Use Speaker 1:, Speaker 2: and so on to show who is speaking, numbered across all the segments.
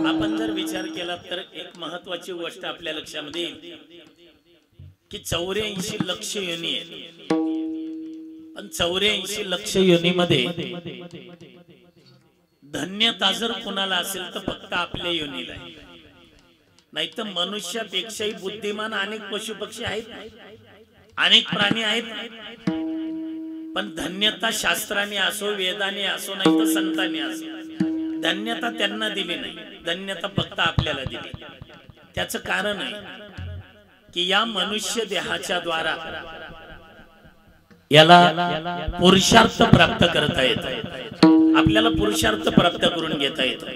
Speaker 1: आपण जर विचार केला तर एक महत्वाची गोष्ट आपल्या लक्षामध्ये येईल की 84 लक्ष योनी आहेत, पण 84 लक्ष योनीमध्ये धन्यता जर कोणाला असेल तर फक्त आपल्या योनीला आहे. नाही तर मनुष्यापेक्षाही बुद्धिमान अनेक पशु पक्षी आहेत, अनेक प्राणी आहेत, पण धन्यता शास्त्राने असो, वेदाने असो, नाही तर संतांनी असो, धन्यता त्यांना दिली नाही. धन्यता फक्त आपल्याला दिली. त्याचं कारण आहे की या मनुष्य देहाच्या द्वारा याला पुरुषार्थ प्राप्त करता येतो. आपल्याला पुरुषार्थ प्राप्त करून घेता येतो.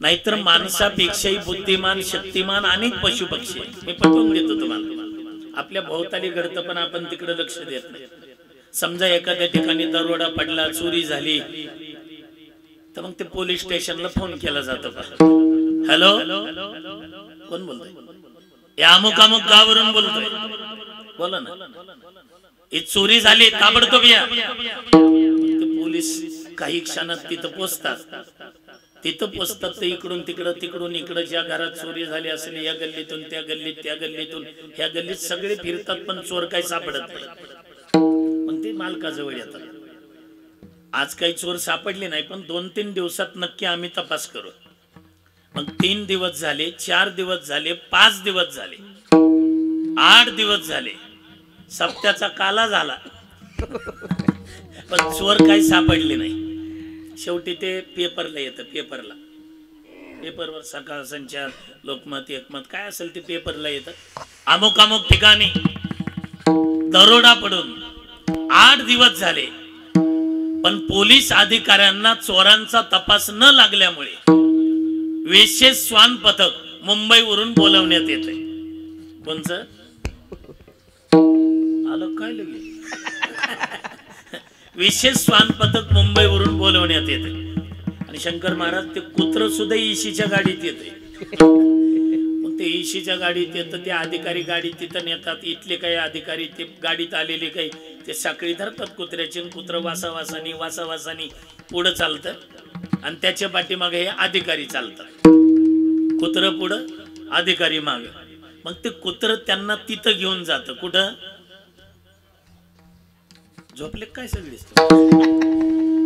Speaker 1: नाहीतर माणसापेक्षाही बुद्धिमान, शक्तिमान अनेक पशु पक्षी. मी पटवून देतो तुम्हाला. आपल्या भोवताली घडतं पण आपण तिकडे लक्ष देत नाही. समजा एखाद्या ठिकाणी दरोडा पडला, चोरी झाली, तर मग ते पोलीस स्टेशनला फोन केला जातो का? हॅलो, कोण बोलतोय? या अमुक अमुक गावावरून बोलतोय, बोला ना. ही चोरी झाली, ताबडतोब या. ते पोलीस काही क्षणात तिथं पोहोचतात. तिथं पोहोचतात तर इकडून तिकडं, तिकडून इकडं, ज्या घरात चोरी झाली असेल या गल्लीतून त्या गल्लीत, त्या गल्लीतून ह्या गल्लीत सगळे फिरतात, पण चोर काही सापडत नाही. मग ते मालकाजवळ येतात. आज काही चोर सापडले नाही, पण 2-3 दिवसात नक्की आम्ही तपास करू. मग 3 दिवस झाले, 4 दिवस झाले, 5 दिवस झाले, 8 दिवस झाले, सप्त्याचा काला झाला, पण चोर काही सापडले नाही. शेवटी ते पेपरला येतं. पेपरवर सकाळ संचार, लोकमत, एकमत काय असेल ते पेपरला येतं. अमुक अमुक ठिकाणी दरोडा पडून 8 दिवस झाले, पण पोलीस अधिकाऱ्यांना चोरांचा तपास न लागल्यामुळे विशेष श्वान पथक मुंबईवरून बोलवण्यात येते. कोणचं आलं काय लगे? विशेष श्वान पथक मुंबईवरून बोलवण्यात येते. आणि शंकर महाराज ते कुत्र सुद्धा ईशीच्या गाडीत येते. मग ते ईशीच्या गाडीत येतं, ते अधिकारी गाडीत तिथं नेतात. इथले काही अधिकारी ते गाडीत आलेले काही ते साखळी धरतात कुत्र्याची. कुत्र वासावासानी पुढं चालतं आणि त्याच्या पाठीमागे हे अधिकारी चालतात. कुत्र पुढं, अधिकारी माग. मग ते कुत्र त्यांना तिथं घेऊन जातं. कुठं? झोपले काय सगळे?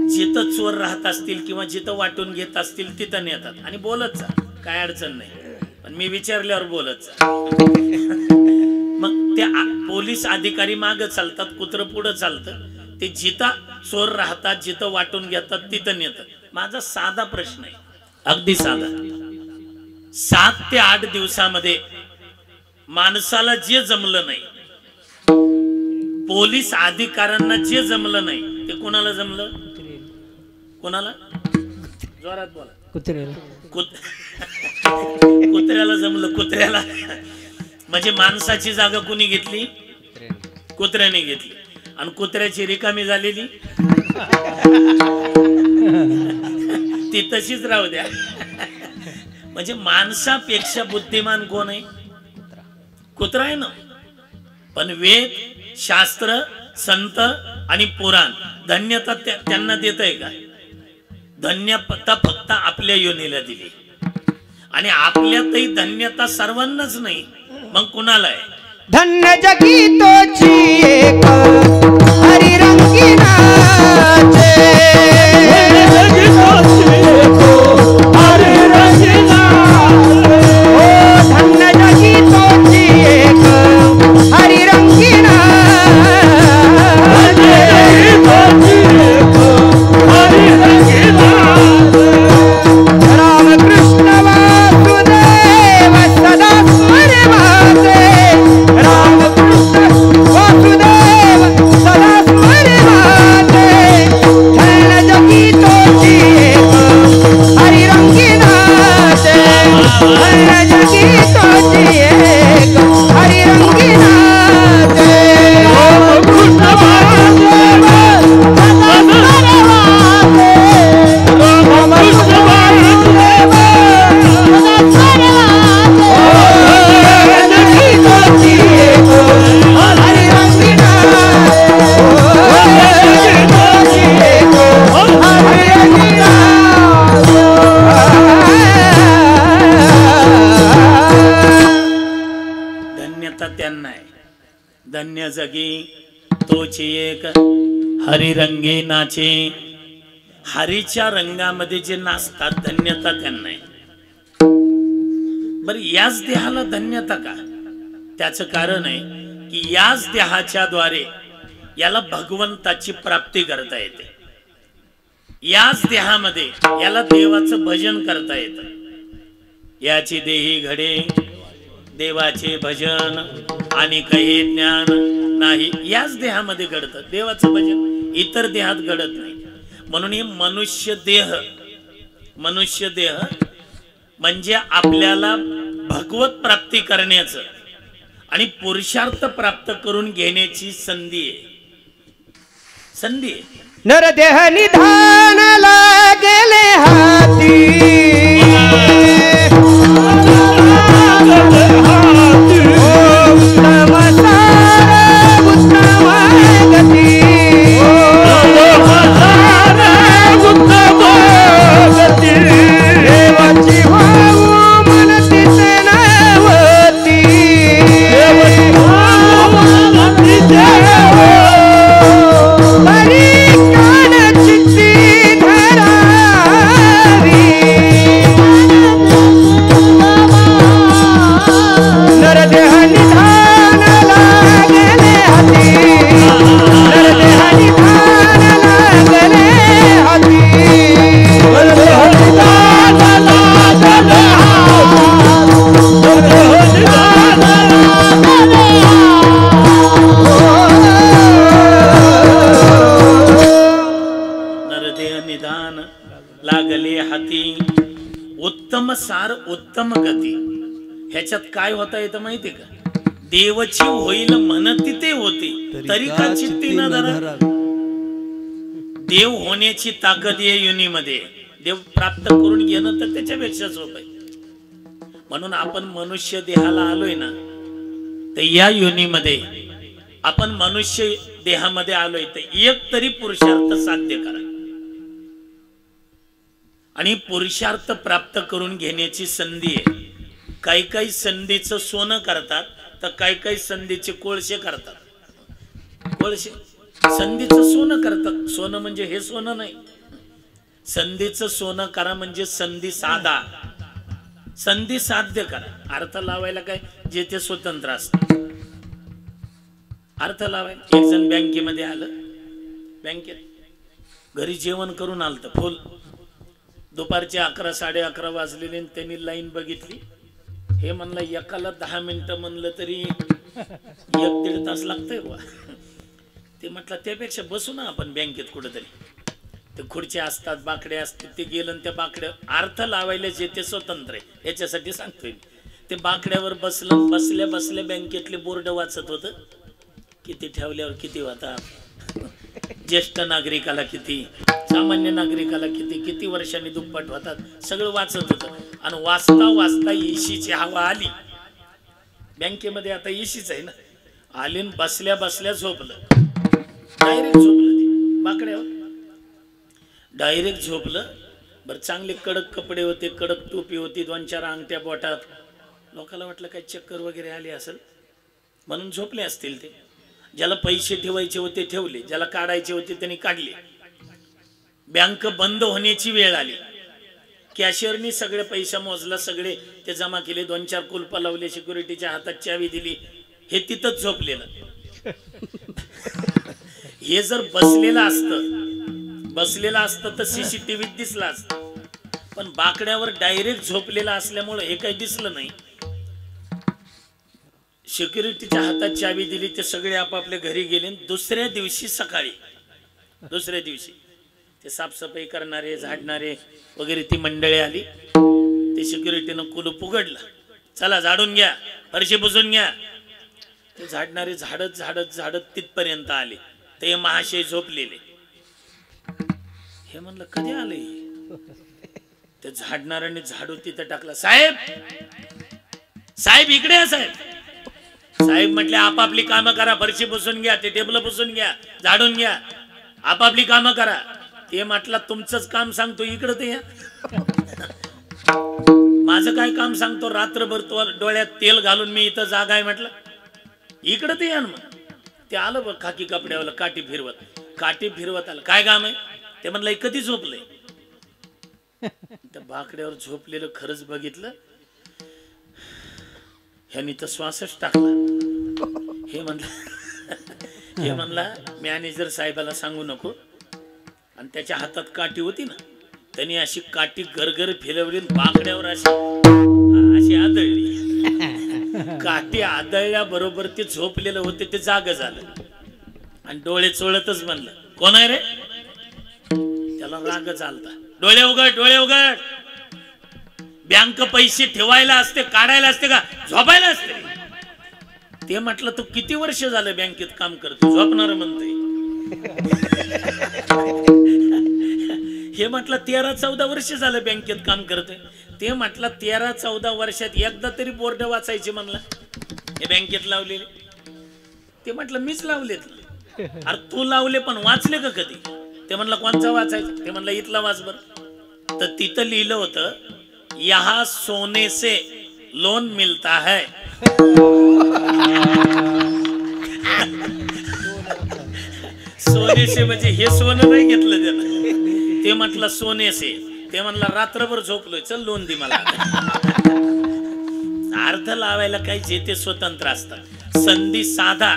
Speaker 1: जिथं चोर राहत असतील किंवा जिथं वाटून घेत असतील तिथं नेतात आणि बोलत जा, काय अडचण नाही, पण मी विचारल्यावर बोलत जा. मग ते पोलीस अधिकारी माग चालतात, कुत्र पुढं चालतं. ते जिथं चोर राहतात, जिथं वाटून घेतात तिथं नेतात. माझा साधा प्रश्न आहे, अगदी साधा. 7 ते 8 दिवसामध्ये माणसाला जे जमलं नाही, पोलीस अधिकाऱ्यांना जे जमलं नाही, ते कोणाला जमलं? कोणाला? जोरात बोला. कुत्र्याला जमलं. कुत्र्याला म्हणजे माणसाची जागा कुणी घेतली? कुत्र्याने घेतली. आणि कुत्र्याची रिकामी झालेली ती तशीच राहू द्या. म्हणजे माणसापेक्षा बुद्धिमान कोण आहे? कुत्रा आहे ना. पण वेद, शास्त्र, संत आणि पुराण धन्यता त्यांना देत आहे का? धन्यता फक्त आपल्या योनीला दिली. आणि आपल्यातही धन्यता सर्वांनाच नाही, मग कुणाला आहे?
Speaker 2: धन्य जगी तोची एक हरिरंगी नाचे. धन्य जगी तोची एक हरिरंगी रामकृष्ण वासुदेव सदा स्मरे माझे. रामकृष्ण वासुदेव सदा स्मरे माझे. धन्य जगी तो
Speaker 1: धन्य जगी तोची एक हरिरंगी नाचे. हरीच्या रंगामध्ये जे नाचतात धन्यता त्यांना आहे. बर याच देहाला धन्यता का? त्याचं कारण आहे की याच देहाच्या द्वारे याला भगवंताची प्राप्ती करता येते. याच देहामध्ये याला देवाचं भजन करता येतं. याची देही घडे देवाचे भजन आणि काही ज्ञान नाही. याच देहामध्ये घडतं देवाचं भजन, इतर देहात घडत नाही. म्हणून हे मनुष्य देह म्हणजे आपल्याला भगवत प्राप्ती करण्याचं आणि पुरुषार्थ प्राप्त करून घेण्याची संधी आहे.
Speaker 2: नरदेह निधान लागले हाती.
Speaker 1: उत्तम गती. ह्याच्यात काय होता येतं माहिती का? देवची होईल म्हणती ते होती तरी का चित्ती न धरा. देव होण्याची ताकद या योनीमध्ये. देव प्राप्त करून घेणं तर त्याच्यापेक्षा सोपं आहे. म्हणून आपण मनुष्य देहाला आलोय ना, तर या योनीमध्ये आपण मनुष्य देहामध्ये आलोय तर एक तरी पुरुषार्थ साध्य करा. आणि पुरुषार्थ प्राप्त करून घेण्याची संधी आहे. काही काही संधीचं सोनं करतात तर काही काही संधीचे कोळशे करतात. कोळशे संधीचं सोनं करतात. सोनं म्हणजे हे सोनं नाही. संधीचं सोनं करा म्हणजे संधी साधा, संधी साध्य करा. अर्थ लावायला काय जे ते स्वतंत्र असत. अर्थ लावायला एक जण बँकेमध्ये आलं. बँकेत घरी जेवण करून आलत फुल. दुपारचे 11 साडे11 वाजलेले. त्यांनी लाईन बघितली. हे म्हणलं एकाला 10 मिनिटं म्हणलं तरी 1-1.5 तास लागतंय बा. ते म्हटलं त्यापेक्षा बसू ना आपण बँकेत कुठेतरी. ते खुर्च्या असतात, बाकडे असतात. ते गेलं त्या बाकड्या अर्थ लावायला जे ते स्वतंत्र आहे याच्यासाठी सांगतोय. ते बाकड्यावर बसलं. बसल्या बसल्या बँकेतले बोर्ड वाचत होतं. किती ठेवल्यावर किती होता, ज्येष्ठ नागरिकाला किती, सामान्य नागरिकाला किती, किती वर्षांनी दुप्पट होतात, सगळं वाचत होतं. आणि वाचता वाचता एसीची हवा आली बँकेमध्ये. आता एसीच आहे ना. आलीन बसल्या बसल्या झोपलं. डायरेक्ट झोपलं. ते बाकड्यावर डायरेक्ट झोपलं. बरं चांगले कडक कपडे होते, कडक टोपी होती, 2-4 अंगठ्या बोटात. लोकांना वाटलं काय चक्कर वगैरे आली असेल म्हणून झोपले असतील. ते ज्याला पैसे ठेवायचे होते ठेवले, ज्याला काढायचे होते त्यांनी काढले. बँक बंद होण्याची वेळ आली. कॅशियरनी सगळे पैसा मोजला, सगळे ते जमा केले, 2-4 कुलपा लावले, सिक्युरिटीच्या हातात चावी दिली. हे तिथंच झोपलेलं. हे जर बसलेलं असतं तर सीसीटीव्हीत दिसलं असतं. पण बाकड्यावर डायरेक्ट झोपलेलं असल्यामुळे हे काही दिसलं नाही. सिक्युरिटीच्या हातात चावी दिली. ते सगळे आपापल्या घरी गेले. दुसऱ्या दिवशी सकाळी ते साफसफाई करणारे, झाडणारे वगैरे ती मंडळी आली. ते सिक्युरिटीनं कुलूप उघडलं. चला झाडून घ्या, फरशी पुसून घ्या. ते झाडणारे झाडत तिथपर्यंत आले. ते महाशय झोपलेले. हे म्हणलं कधी आले. ते झाडणाऱ्याने झाडू तिथं टाकला. साहेब इकडे या साहेब. साहेब म्हटले आपापली कामं करा, फरशी पुसून घ्या, ते टेबल पुसून घ्या, झाडून घ्या, आपापली कामं करा. ते म्हटलं तुमचंच काम सांगतो, इकडं ते या. माझं काय काम सांगतो. रात्रभर डोळ्यात तेल घालून मी इथं जागा आहे म्हटलं, इकडं ते या ना. मग ते आलं बघ खाकी कपड्यावाला काठी फिरवत आलं. काय काम आहे ते म्हणलं कधी झोपलंय. त्या बाकड्यावर झोपलेलं खरंच बघितलं. ह्यानी तर श्वासच टाकला. हे म्हणला मॅनेजर साहेबाला सांगू नको. आणि त्याच्या हातात काठी होती ना, त्यांनी अशी काठी गरगर फिरवली, बाकड्यावर अशी आदळली. काठी आदळल्या बरोबर ते झोपलेलं होते ते जाग झालं आणि डोळे चोळतच म्हणलं कोण आहे रे. त्याला राग चालता. डोळे उघड. बँक पैसे ठेवायला असते, काढायला असते का झोपायला असते. ते म्हटलं तू किती वर्ष झालं बँकेत काम करतो, झोपणार म्हणते. हे म्हटलं 13-14 वर्ष झालं बँकेत काम करतोय. ते म्हटलं 13-14 वर्षात एकदा तरी बोर्ड वाचायचे म्हणलं हे बँकेत लावलेले. ते म्हटलं मीच लावलेत. अरे तू लावले पण वाचले का कधी. ते म्हणलं कोणचा वाचायचं. ते म्हणलं इथला वाच बर. तर तिथं लिहिलं होतं यहाँ सोने से लोन मिलता है. सोने से म्हणजे हे सोनं नाही घेतलं त्यानं. ते म्हटलं सोने से. ते म्हणला रात्रभर झोपलोय, चल लोन दे मला. अर्थ लावायला काही जे ते स्वतंत्र असतात. संधी साधा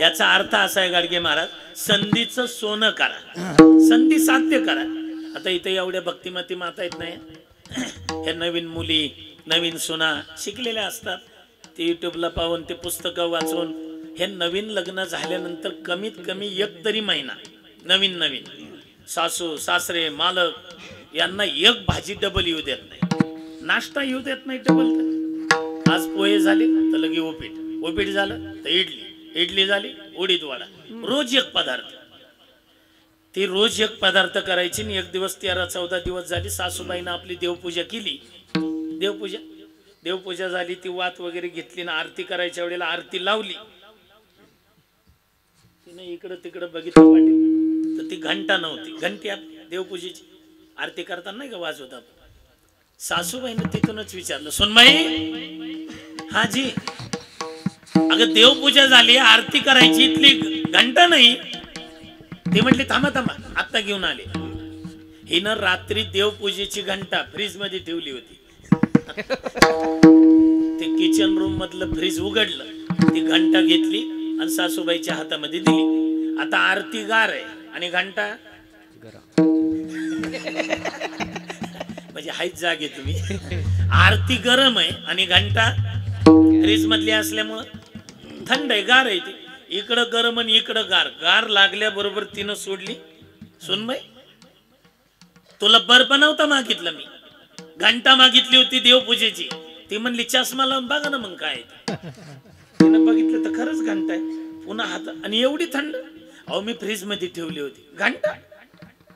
Speaker 1: याचा अर्थ असा आहे गाडगे महाराज, संधीचं सोनं करा, संधी साध्य करा. आता इथे एवढ्या भक्तिमती माता येत नाही. हे नवीन मुली नवीन सुना शिकलेल्या असतात. ते युट्यूबला पाहून ते पुस्तकं वाचून हे नवीन लग्न झाल्यानंतर कमीत कमी एक तरी महिना नवीन सासू सासरे मालक यांना एक भाजी डबल येऊ देत नाही, नाश्ता येऊ देत नाही डबल. आज पोहे झाले तर लगे उपीट झालं तर इडली झाली उडीद वडा. रोज एक पदार्थ. ती रोज एक पदार्थ करायची. आणि एक दिवस 13-14 दिवस झाली. सासूबाईनं आपली देवपूजा केली. देवपूजा झाली. ती वात वगैरे घेतली ना आरती करायच्या वेळेला आरती लावली. तिने इकडं तिकडं बघितलं वाटेल तर ती घंटा नव्हती. घंटी देवपूजेची आरती करताना नाही का वाजवत आपण. सासूबाईनं तिथूनच विचारलं सुनबाई. हा जी. अगं देवपूजा झाली आरती करायची इथली घंटा नाही. ते म्हटले थांबा आत्ता घेऊन आले. हिनं रात्री देवपूजेची घंटा फ्रीज मध्ये ठेवली होती. ते किचन रूम मधलं फ्रीज उघडलं, ती घंटा घेतली आणि सासूबाईच्या हातामध्ये दिली. आता आरती गार आहे आणि घंटा म्हणजे हाच जागे तुम्ही. आरती गरम आहे आणि घंटा फ्रीज मधली असल्यामुळं थंड आहे, गार आहे. ती इकडं गरम आणि इकडं गार लागल्याबरोबर तिनं सोडली. सुनबाई तुला बर्फ नव्हता मागितलं, मी घंटा मागितली होती देवपूजेची. ती म्हणली चष्मा लावून बघा ना मग काय. तिनं बघितलं तर खरंच घंटा आहे. पुन्हा हात आणि एवढी थंड. अहो मी फ्रीज मध्ये ठेवली होती घंटा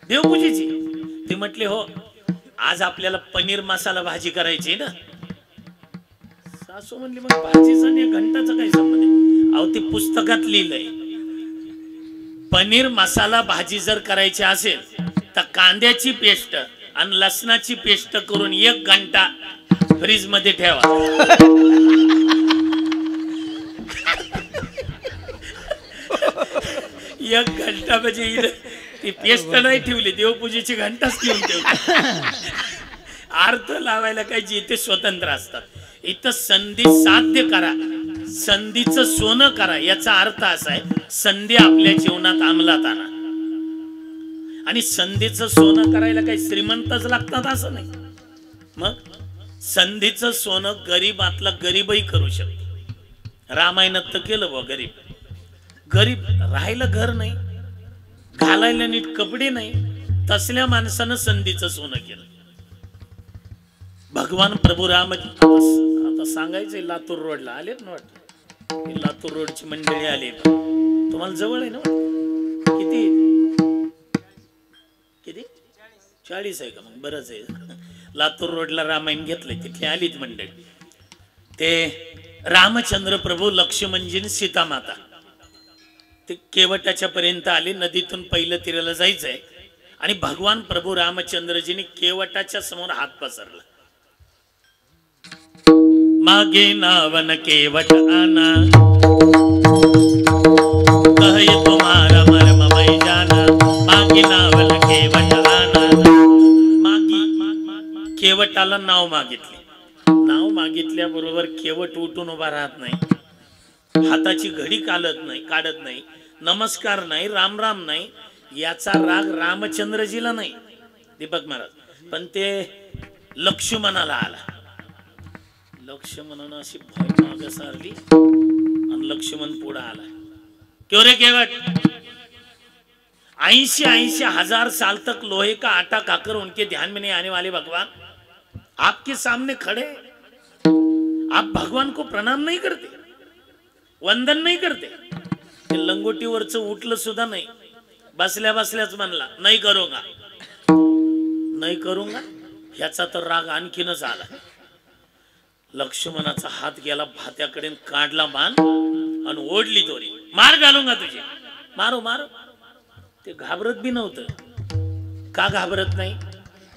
Speaker 1: देवपूजेची. ती म्हटली हो आज आपल्याला पनीर मसाला भाजी करायची ना. सासू म्हणली मग भाजीचा आणि घंटाचा काय संबंध आहे. अहो ते पुस्तकात लिहिलंय पनीर मसाला भाजी जर करायची असेल तर कांद्याची पेस्ट आणि लसणाची पेस्ट करून 1 घंटा फ्रीज मध्ये ठेवा. एक घंटा म्हणजे ती पेस्ट नाही ठेवली, देवपूजेची घंटाच ठेवून ठेवली. अर्थ लावायला काही जे ते स्वतंत्र असतात. इथं संधी साध्य करा, संधीचं सोनं करा. याचा अर्थ असा आहे संधी आपल्या जीवनात अंमलात आणा. आणि संधीचं सोनं करायला काही श्रीमंतच लागतात असं नाही. मग संधीचं सोनं गरीबातला गरीबही करू शकतो. रामायणात तर केलं बा. गरीब राहायला घर नाही, घालायला नीट कपडे नाही, तसल्या माणसानं संधीचं सोनं केलं. भगवान प्रभू राम आता सांगायचंय लातूर रोडला आलेत ना वाटतं. लातूर रोडची मंडळी आली. तुम्हाला जवळ आहे ना किती 40 आहे का मग बरंच आहे. लातूर रोडला रामायण घेतलंय तिथली आलीत मंडळी. ते रामचंद्र प्रभू लक्ष्मणजी सीता माता ते केवटाच्या पर्यंत आले. नदीतून पहिलं तीराला जायचंय आणि भगवान प्रभू रामचंद्रजीने केवटाच्या समोर हात पसरला. मागे नावन केवट आना केवटाला नाव मागितले. नाव मागितल्याबरोबर केवट उठून उभा राहत नाही, हाताची घडी काढत नाही, नमस्कार नाही, राम राम नाही. याचा राग रामचंद्रजीला नाही, दीपक महाराज, पण ते लक्ष्मणाला आला. लक्ष्मणानं अशी भय माग सारली आणि लक्ष्मण पुढे आला. क्यों रे केवट, 80 हजार साल तक लोहे का आटा खाकर उनके ध्यान में नहीं आने वाले भगवान आपके सामने खड़े, आप भगवान को प्रणाम नहीं करते, वंदन नहीं करते. ते लंगोटीवरच उठलं सुद्धा नाही, बसल्या बसल्याच म्हणला नाही करूंगा, नाही करूंगा. ह्याचा तर राग आणखीनच आला. लक्ष्मणाचा हात गेला भात्याकडे, काढला बाण आणि ओढली दोरी. मार घालूंगा तुझे, मारो मारो. ते घाबरत बी नव्हतं. का घाबरत नाही?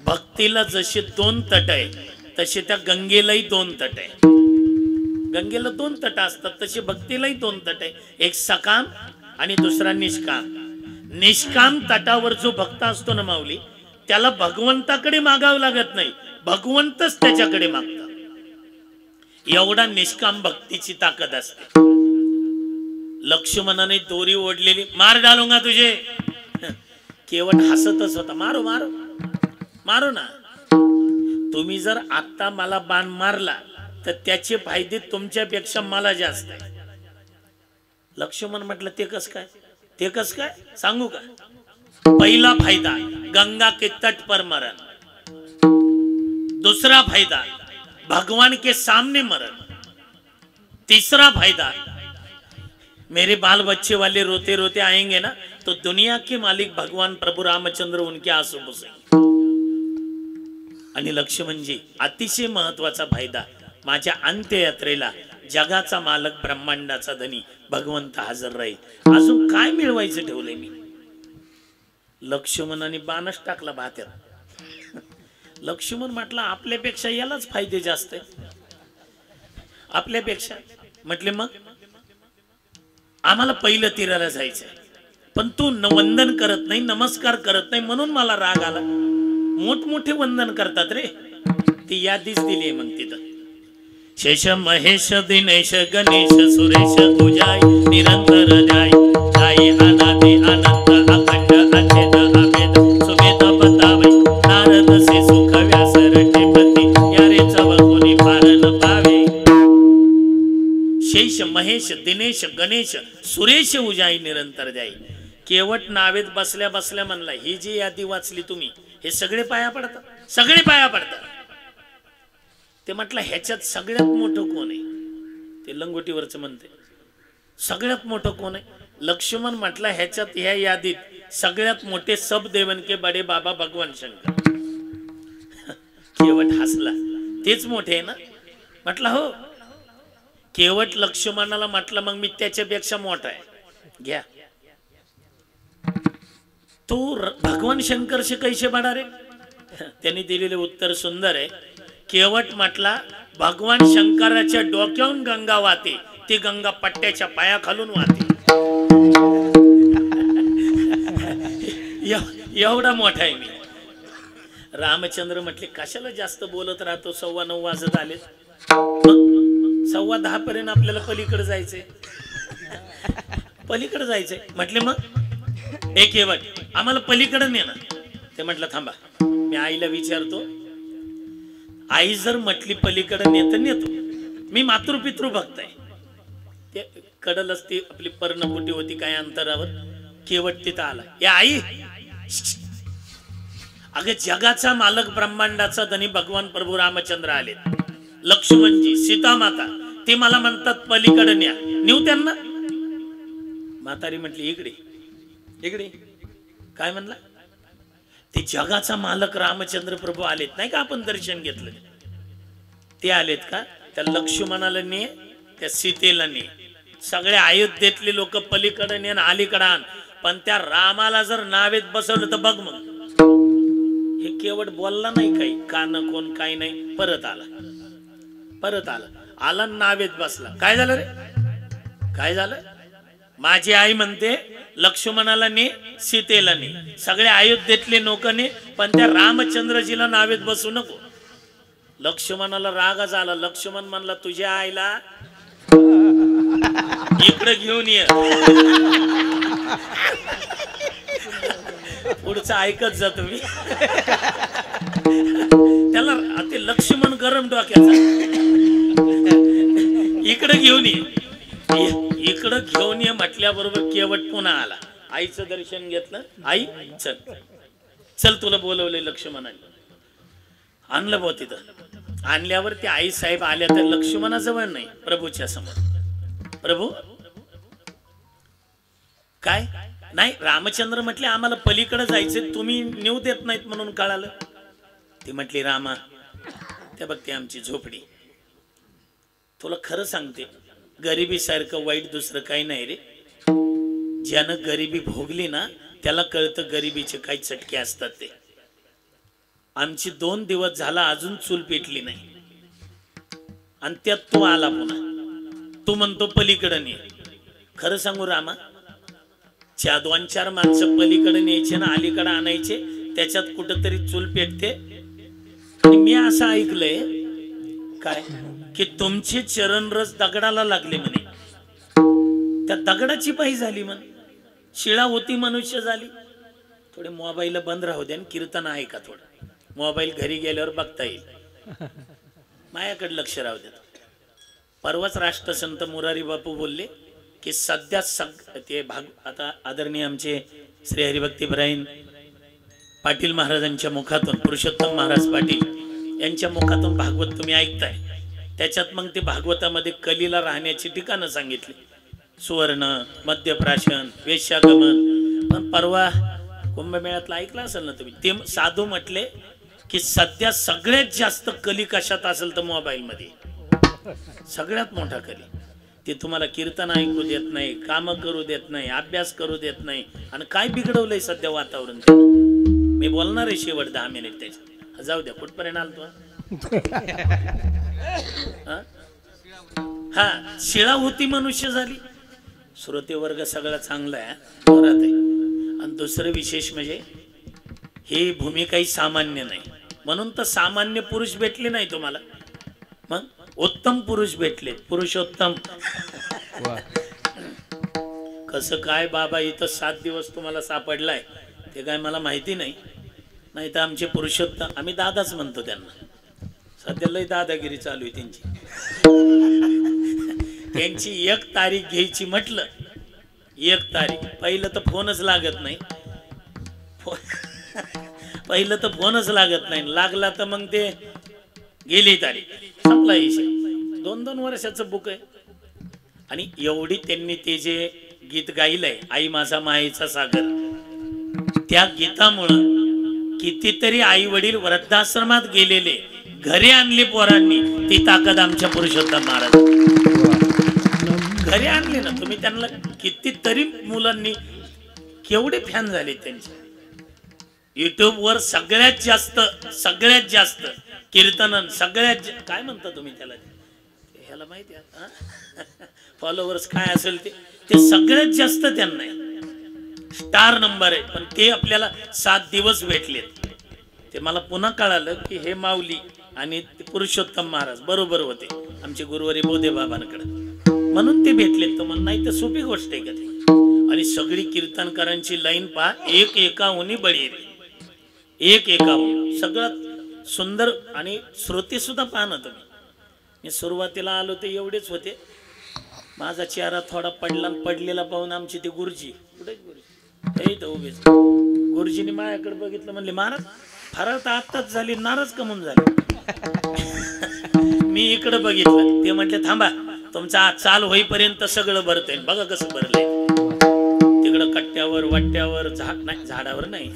Speaker 1: भक्तीला जसे 2 तट आहे तसे त्या गंगेलाही 2 तट आहे. गंगेला 2 तट असतात, तसे भक्तीलाही 2 तट आहे. एक सकाम आणि दुसरा निष्काम. निष्काम तटावर जो भक्त असतो ना माऊली, त्याला भगवंताकडे मागावं लागत नाही, भगवंतच त्याच्याकडे मागतात. एवढा निष्काम भक्तीची ताकद असते. लक्ष्मणाने दोरी ओढलेली, मार डालूंगा तुझे. केवट हसतच होता. मारो मारो मारो ना. तुम्ही जर आता मला बाण मारला तर त्याचे फायदे तुमच्यापेक्षा मला जास्त आहे. लक्ष्मण म्हटलं ते कस काय, ते कस काय सांगू का? पहिला फायदा गंगा के तट पर मरण, दूसरा फायदा भगवान के सामने मरण, तीसरा फायदा मेरे बाल बच्चे वाले रोते रोते आएंगे ना तो दुनिया के मालिक भगवान प्रभु रामचंद्र उनके आंसू पुसेंगे. आणि लक्ष्मणजी अतिशय महत्वाचा फायदा, माझ्या अंत्ययात्रेला जगाचा मालक ब्रह्मांडाचा धनी भगवंत हजर राहील. अजून काय मिळवायचं ठेवलंय मी? लक्ष्मणाने बाणच टाकला भात्यात. लक्ष्मण म्हटलं आपल्यापेक्षा यालाच फायदे जास्त आहे, आपल्यापेक्षा. म्हटले मग आम्हाला पहिलं तीराला जायचंय, पण तू वंदन करत नाही, नमस्कार करत नाही, म्हणून मला राग आला. मोठमोठे वंदन करतात रे, ती यादीच दिली मग तिथं. शेष महेश दिनेश गणेश सुरेश उजाय निरंतर जाय जाय अनादि अनंत अखंड अचेत अभेद सुमेध बतावै नारद से सुख व्यास रटेपती यारे चव कोणी पार न पावे. शेष महेश दिनेश गणेश सुरेश उजाई निरंतर जाई. केवट नावेत बसल्या बसल्या म्हणला, ही जी यादी वाचली तुम्ही, हे सगळे पाया पडतात, सगळे पाया पडतात. ते म्हटलं ह्याच्यात सगळ्यात मोठं कोण आहे? ते लंगोटीवरच म्हणते सगळ्यात मोठं कोण आहे? लक्ष्मण म्हटलं ह्याच्यात, ह्या यादीत सगळ्यात मोठे सब देवन के बडे बाबा भगवान शंकर. केवट हसला, तेच मोठे आहे ना? म्हटलं हो. केवट लक्ष्मणाला म्हटलं मग मी त्याच्यापेक्षा मोठा आहे, घ्या. तो भगवान शंकर से कैसे बडा रे? त्यांनी दिलेले उत्तर सुंदर आहे. केवट म्हटला भगवान शंकराच्या डोक्यावरून गंगा वाहते, ती गंगा पट्ट्याच्या पायाखालून वाहते. एवढा मोठा आहे मी. रामचंद्र म्हटले कशाला जास्त बोलत राहतो, 9:15 वाजत आले, 10:15 पर्यंत आपल्याला पलीकडे जायचंय, पलीकडे जायचंय. म्हटले मग एक केवट आम्हाला पलीकडे ने ना. ते म्हटलं थांबा मी आईला विचारतो. आई जर म्हटली पलीकडे नेतं नेतो, मी मातृपितृ भक्त आहे. ते कडलच ती आपली पर्णकुटी होती काय अंतरावर. केवट तिथं आला. या आई, अगं जगाचा मालक ब्रह्मांडाचा धनी भगवान प्रभू रामचंद्र आले, लक्ष्मणजी, सीता माता, ते मला म्हणतात पलीकडे न्या, नेऊ त्यांना? म्हातारी म्हटली इकडे इकडे. काय म्हणला? ते जगाचा मालक रामचंद्र प्रभू आलेत नाही का, आपण दर्शन घेतलं ते आलेत का? त्या लक्ष्मणाला ने, त्या सीतेला ने, सगळ्या अयोध्येतले लोक पलीकडे ने अलीकडे आण, पण त्या रामाला जर नावेत बसवलं तर बघ मग. हे केवट बोलला नाही काही, कान कोण काही नाही. परत आला, परत आला, आला नावेत बसला. काय झालं रे? काय झालं? माझी आई म्हणते लक्ष्मणाला ने, सीतेला ने, सगळ्या अयोध्येतले लोक ने, पण त्या रामचंद्रजीला नावेत बसू नको. लक्ष्मणाला रागच आला. लक्ष्मण म्हणला तुझ्या आईला इकडे घेऊन ये. पुढचं ऐकत जा तुम्ही. त्याला ते लक्ष्मण गरम डोक्याचा. इकडे घेऊन ये, इकडं घेऊन ये म्हटल्याबरोबर केवट पुन्हा आला. आईचं दर्शन घेतलं. आई चल चल तुला बोलवले लक्ष्मणाने. आणलं बो तिथं. आणल्यावर ते आई साहेब आल्या तर लक्ष्मणाजवळ नाही, प्रभूच्या समोर. प्रभू काय नाही, रामचंद्र म्हटले आम्हाला पलीकडे जायचे, तुम्ही नेऊ देत नाहीत म्हणून कळालं. ती म्हटली रामा त्या बघते आमची झोपडी. तुला खरं सांगते गरिबी सारखं वाईट दुसरं काही नाही रे. ज्यानं गरिबी भोगली ना त्याला कळतं गरिबीचे काही चटके असतात ते. आमची 2 दिवस झाला अजून चूल पेटली नाही आणि त्यात तो आला पुन्हा. तू म्हणतो पलीकडे ने. खरं सांगू रामा 2-4 माणसं पलीकडे न्यायचे ना अलीकडे आणायचे, त्याच्यात कुठंतरी चूल पेटते. आणि मी असं ऐकलंय काय की तुमचे चरणरस दगडाला लागले म्हणे. त्या दगडाची पायी झाली म्हण. शिळा होती मनुष्य झाली. थोडे मोबाईल बंद राहू द्या, कीर्तन आहे का थोडं. मोबाईल घरी गेल्यावर बघता येईल. माझ्याकडे लक्ष राहू द्या. परवाच राष्ट्रसंत मुरारी बापू बोलले की सध्या ते आता आदरणीय आमचे श्री हरिभक्तीपरायण पाटील महाराजांच्या मुखातून, पुरुषोत्तम महाराज पाटील यांच्या मुखातून भागवत तुम्ही ऐकताय. त्याच्यात मग ते भागवतामध्ये कलीला राहण्याची ठिकाणं सांगितली. सुवर्ण, मध्यप्राशन, वेश्यागमन. पण परवा कुंभमेळ्यातला ऐकलं असेल ना तुम्ही. ते साधू म्हटले की सध्या सगळ्यात जास्त कली कशात असेल तर मोबाईल मध्ये. सगळ्यात मोठा कली. ते तुम्हाला कीर्तन ऐकू देत नाही, काम करू देत नाही, अभ्यास करू देत नाही. आणि काय बिघडवलंय सध्या वातावरण. मी बोलणार आहे शेवट 10 मिनिट त्याच्या. जाऊ द्या कुठपर्यंत आलतो. हा शिळा होती मनुष्य झाली. श्रोते वर्ग सगळा चांगला आहे, जोरात आहे. आणि दुसरं विशेष म्हणजे ही भूमी काही सामान्य नाही. म्हणून तर सामान्य पुरुष भेटले नाही तुम्हाला, मग उत्तम पुरुष भेटले. पुरुषोत्तम. कसं काय बाबा इथं 7 दिवस तुम्हाला सापडलाय ते काय मला माहिती नाही. नाही तर आमचे पुरुषोत्तम, आम्ही दादाच म्हणतो त्यांना. सध्या लय दादागिरी चालू आहे त्यांची. त्यांची 1 तारीख घ्यायची म्हटलं, 1 तारीख. पहिलं तर फोनच लागत नाही. पहिलं तर फोनच लागत नाही. लागला तर मग ते गेली तारीख, संपला विषय. 2-2 वर्षाचं बुक आहे. आणि एवढी त्यांनी ते जे गीत गायलंय आई माझा मायेचा सागर, त्या गीतामुळं कितीतरी आई वडील वृद्धाश्रमात गेलेले घरी आणले पोरांनी. ती ताकद आमच्या पुरुषोत्तम महाराज घरी आणले ना. तुम्ही त्यांना कितीतरी मुलांनी केवढे फॅन झाले त्यांचे. युट्यूब वर सगळ्यात जास्त कीर्तन, सगळ्यात काय म्हणता तुम्ही त्याला, ह्याला माहिती आहे फॉलोवर्स काय असेल ते सगळ्यात जास्त त्यांना स्टार नंबर आहे. पण ते आपल्याला 7 दिवस भेटलेत. ते मला पुन्हा कळालं की हे माऊली आणि पुरुषोत्तम महाराज बरोबर होते आमचे गुरुवारी बोधे बाबांकडे, म्हणून ते भेटलेत. तर मला नाही तर सोपी गोष्ट आहे का ते. आणि सगळी कीर्तनकारांची लाईन पहा, एक एकाहुनी बळी, एक एकाहून. सगळं सुंदर. आणि श्रोते सुद्धा पहा ना तुम्ही. मी सुरुवातीला आलो ते एवढेच होते. माझा चेहरा थोडा पडलेला पाहून आमची ते गुरुजी, कुठे गुरुजी तर उभेच. गुरुजीने माझ्याकडे बघितलं, म्हणले महाराज फराळ तर आत्ताच झाली, नाराज कमून झाली. मी इकडे बघितलं. ते म्हटले थांबा तुमचा चाल होईपर्यंत सगळं भरतंय. बघा कसं भरलंय. तिकडं कट्ट्यावर वाट्यावर झाडावर नाही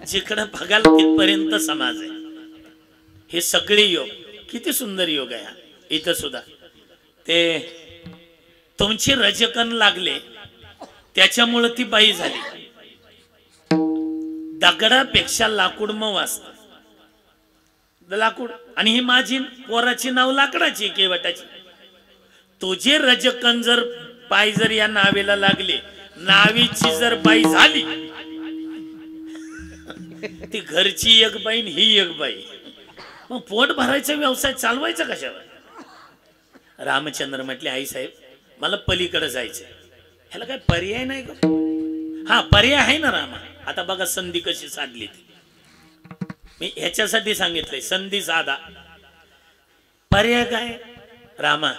Speaker 1: जिकडं बघाल तिथपर्यंत समाज आहे. हे सगळे योग किती सुंदर योग आहे. इथं सुद्धा ते तुमचे रजकण लागले त्याच्यामुळे ती बाई झाली. दगडापेक्षा लाकूड मऊ असत. लाकूड. आणि ही माझी पोराची नाव लाकडाची केवटाची. तुझे रजकण जर बाई जर या नावेला लागले, नावीची जर बाई झाली, ती घरची एक बाई ही एक बाई. मग पोट भरायचा व्यवसाय चालवायचा कशावर? रामचंद्र म्हटले आई साहेब मला पलीकडे जायचंय. ह्याला काय पर्याय नाही का? हा पर्याय आहे ना रामा. आता बघा संधी कशी साधली ती. मी ह्याच्यासाठी सांगितलंय संधी साधा. पर्याय काय? रामा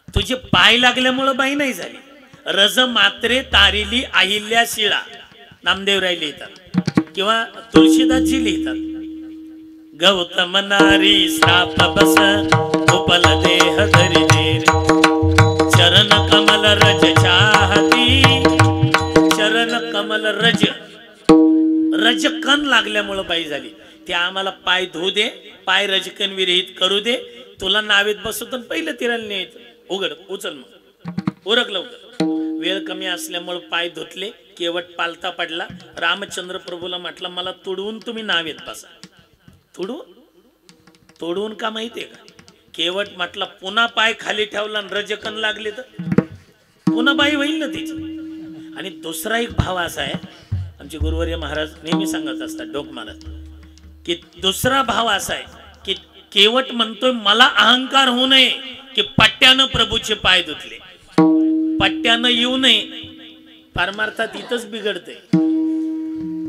Speaker 1: तुझे पाय लागल्यामुळं बाई नाही झाली. रज मात्रे तारिली अहिल्या शिळा नामदेवराय लिहितात किंवा तुळशीदासजी लिहितात. गौतम नारी श्राप बस उपल देह धरी देर चरण कमल रज चाहती. चरण कमल रज रजकन लागल्यामुळं बाई झाली. ते आम्हाला पाय धुऊ दे, पाय रजकन विरहित करू दे, तुला नावेत बसवतो पहिलं तिराला न्यायचं. उघड उचल मग उरक लवकर. वेळ कमी असल्यामुळे पाय धुतले. केवट पालता पडला. रामचंद्र प्रभूला म्हटलं मला तुडवून तुम्ही नावेत बसा. तोडवून का माहितीये का? केवट म्हटलं पुन्हा पाय खाली ठेवला आणि रजकन लागले तर पुन्हा बाई होईल ना तिची. आणि दुसरा एक भाव असा आहे आमचे गुरुवर्य महाराज नेहमी सांगत असतात डोक महाराज की दुसरा भाव असा आहे की केवट म्हणतोय मला अहंकार होऊ नये की पट्ट्यानं प्रभूचे पाय धुतले. पट्ट्यानं येऊ नये परमार्थात इथंच बिघडते.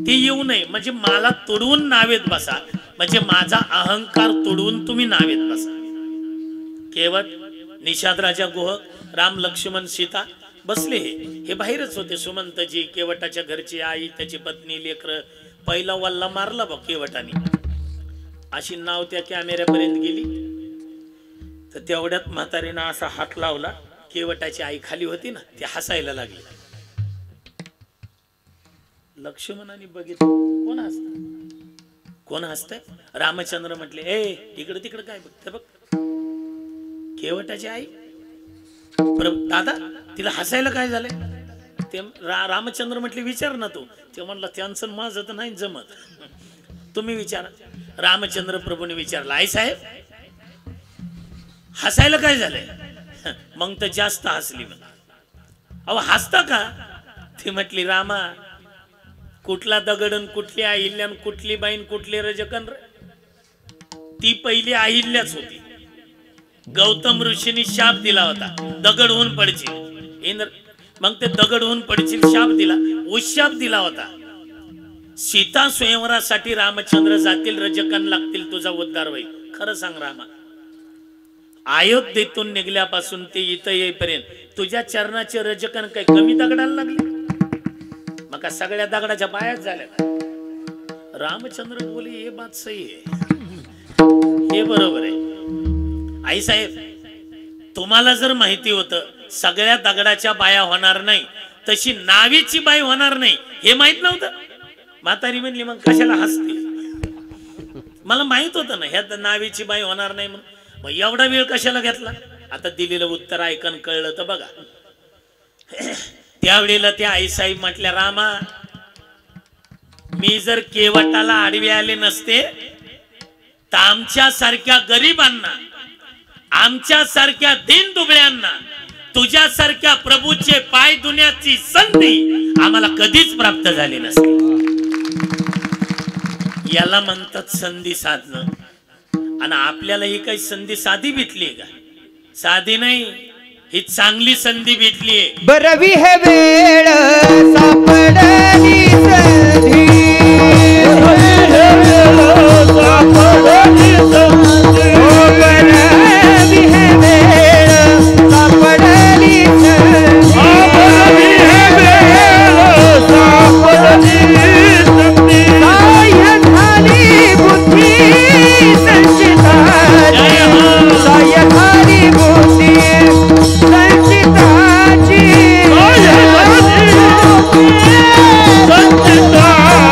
Speaker 1: ते येऊ नये म्हणजे मला तोडवून नावेत बसा, म्हणजे माझा अहंकार तोडवून तुम्ही नावेत बसा. केवट निषाद राजा गुह राम लक्ष्मण सीता बसले. हे बाहेरच होते. सुमंतजी केवटाच्या घरची आई त्याची पत्नी लेकर. पहिला वल्ला मारला बघ केवटाने. अशी नाव त्या कॅमेऱ्यापर्यंत गेली तर तेवढ्यात म्हातारीनं असा हात लावला. केवटाची आई खाली होती ना ती हसायला लागली. लक्ष्मणाने बघितलं कोण हसत कोण हसतंय. रामचंद्र म्हटले ए इकडे तिकडे काय बघते बघ. केवटाची आई दादा तिला हसायला काय झालंय? ते रामचंद्र म्हटले विचार ना तू. ते म्हणलं त्यांचं माझं तर नाही जमत, तुम्ही विचारा. रामचंद्र प्रभूने विचारलं आई साहेब हसायला काय झालंय? मग तर जास्त हसली. अहो हसता का? ती म्हटली रामा कुठला दगडन कुठली अहिल्यान कुठली बाईन कुठले रजकन. ती पहिली अहिल्याच होती. गौतम ऋषींनी शाप दिला होता दगड होऊन पडशील. इंद्र मग ते दगड होऊन पडशील शाप दिला. उशाप दिला होता. सीता स्वयंवरासाठी रामचंद्र जातील रजकन लागतील तुझा उद्धार होईल. खरं सांग रामा अयोध्येतून निघल्यापासून ते इथं येईपर्यंत तुझ्या चरणाचे रजकन काही कमी दगडाला लागले? मग सगळ्या दगडाच्या पायात झाल्या. रामचंद्र बोले हे बात सही आहे, हे बरोबर आहे. आई साहेब तुम्हाला जर माहिती होतं सगळ्या दगडाच्या बाया होणार नाही तशी नावीची बाई होणार नाही हे माहित नव्हतं? म्हातारी म्हणली मग कशाला हसते? मला माहित होतं ना ह्या नावीची बाई होणार नाही म्हणून. मग एवढा वेळ कशाला घेतला? आता दिलेलं उत्तर ऐकून कळलं तर बघा. त्यावेळेला त्या आईसाहेब म्हटल्या रामा मी जर केवटाला आडवे आले नसते तर आमच्या सारख्या गरिबांना आमच्या सारख्या दीन दुबळ्यांना तुझ्यासारख्या प्रभूचे पाय धुण्याची संधी आम्हाला कधीच प्राप्त झाली नसते. याला म्हणतात संधी साधणं. आणि आपल्याला ही काही संधी साधी भेटली का? साधी नाही, ही चांगली संधी भेटली.
Speaker 2: बरवी हे वेळ सापडली संधी. संचिता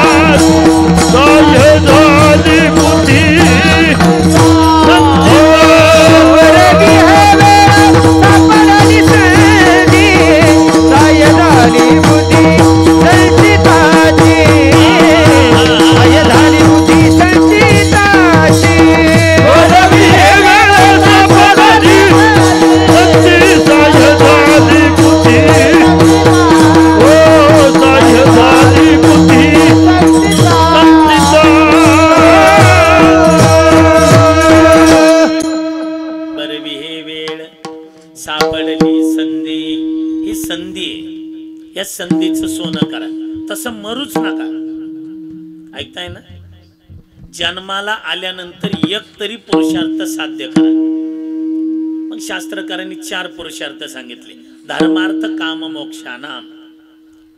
Speaker 1: या संधीचं सोनं करा, तसं मरूच नका. ऐकताय ना? जन्माला आल्यानंतर एक तरी पुरुषार्थ साध्य करा. मग शास्त्रकारांनी 4 पुरुषार्थ सांगितले. धर्मार्थ काम मोक्षानाम.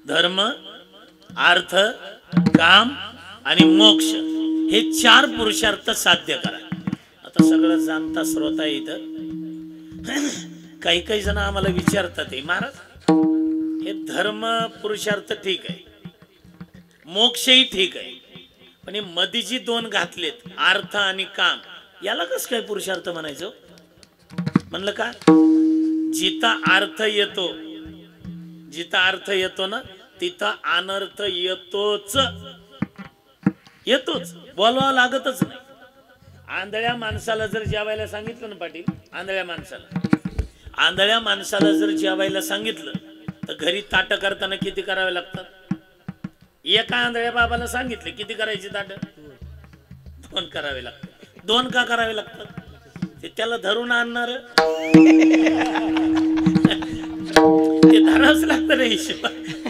Speaker 1: धर्म, अर्थ, काम आणि मोक्ष हे 4 पुरुषार्थ साध्य करा. आता सगळं जाणता श्रोता इथं काही जण आम्हाला विचारतात, महाराज हे धर्म पुरुषार्थ ठीक आहे, मोक्षही ठीक आहे, पण हे मध्ये जी 2 घातलेत अर्थ आणि काम, याला कसं काय पुरुषार्थ म्हणायचं? म्हणलं का, जिथं अर्थ येतो ना तिथं अनर्थ येतोच, बोलवावं लागतच नाही. आंधळ्या माणसाला जर जेवायला सांगितलं ना पाटील, आंधळ्या माणसाला जर जेवायला सांगितलं तर घरी ताट करताना किती करावे लागतात? एका आंधळ्या बाबाला सांगितले किती करायची ताट? 2 करावे लागतात. 2 का करावे लागतात? ते त्याला धरून आणणार, ते धरावंच लागतं रे,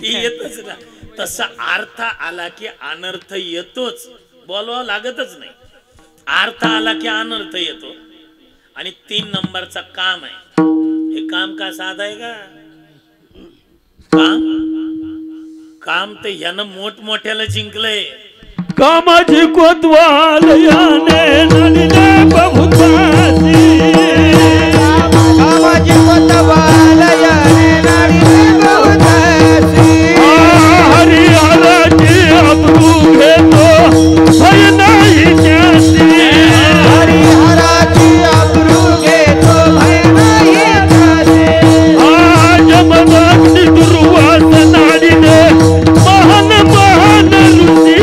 Speaker 1: येतच ना. तसा अर्थ आला की अनर्थ येतोच, बोलवावं लागतच नाही. अर्थ आला की अनर्थ येतो. आणि 3 नंबरचा काम आहे. हे काम का साधा आहे का? काम तर यानं मोठमोठ्याला जिंकलंय.
Speaker 3: कामाची कोतवाल याने नळीने बहुतासी,
Speaker 2: कामाची कोतवाल याने नळीने बहुतासी,
Speaker 3: हरिहराची अब्रू घेतो भय नाही त्यासी,
Speaker 2: हरिहराची अब्रू घेतो भय नाही त्यासी,
Speaker 3: जमदग्नी दुर्वास नाडीने महान महान ऋषी,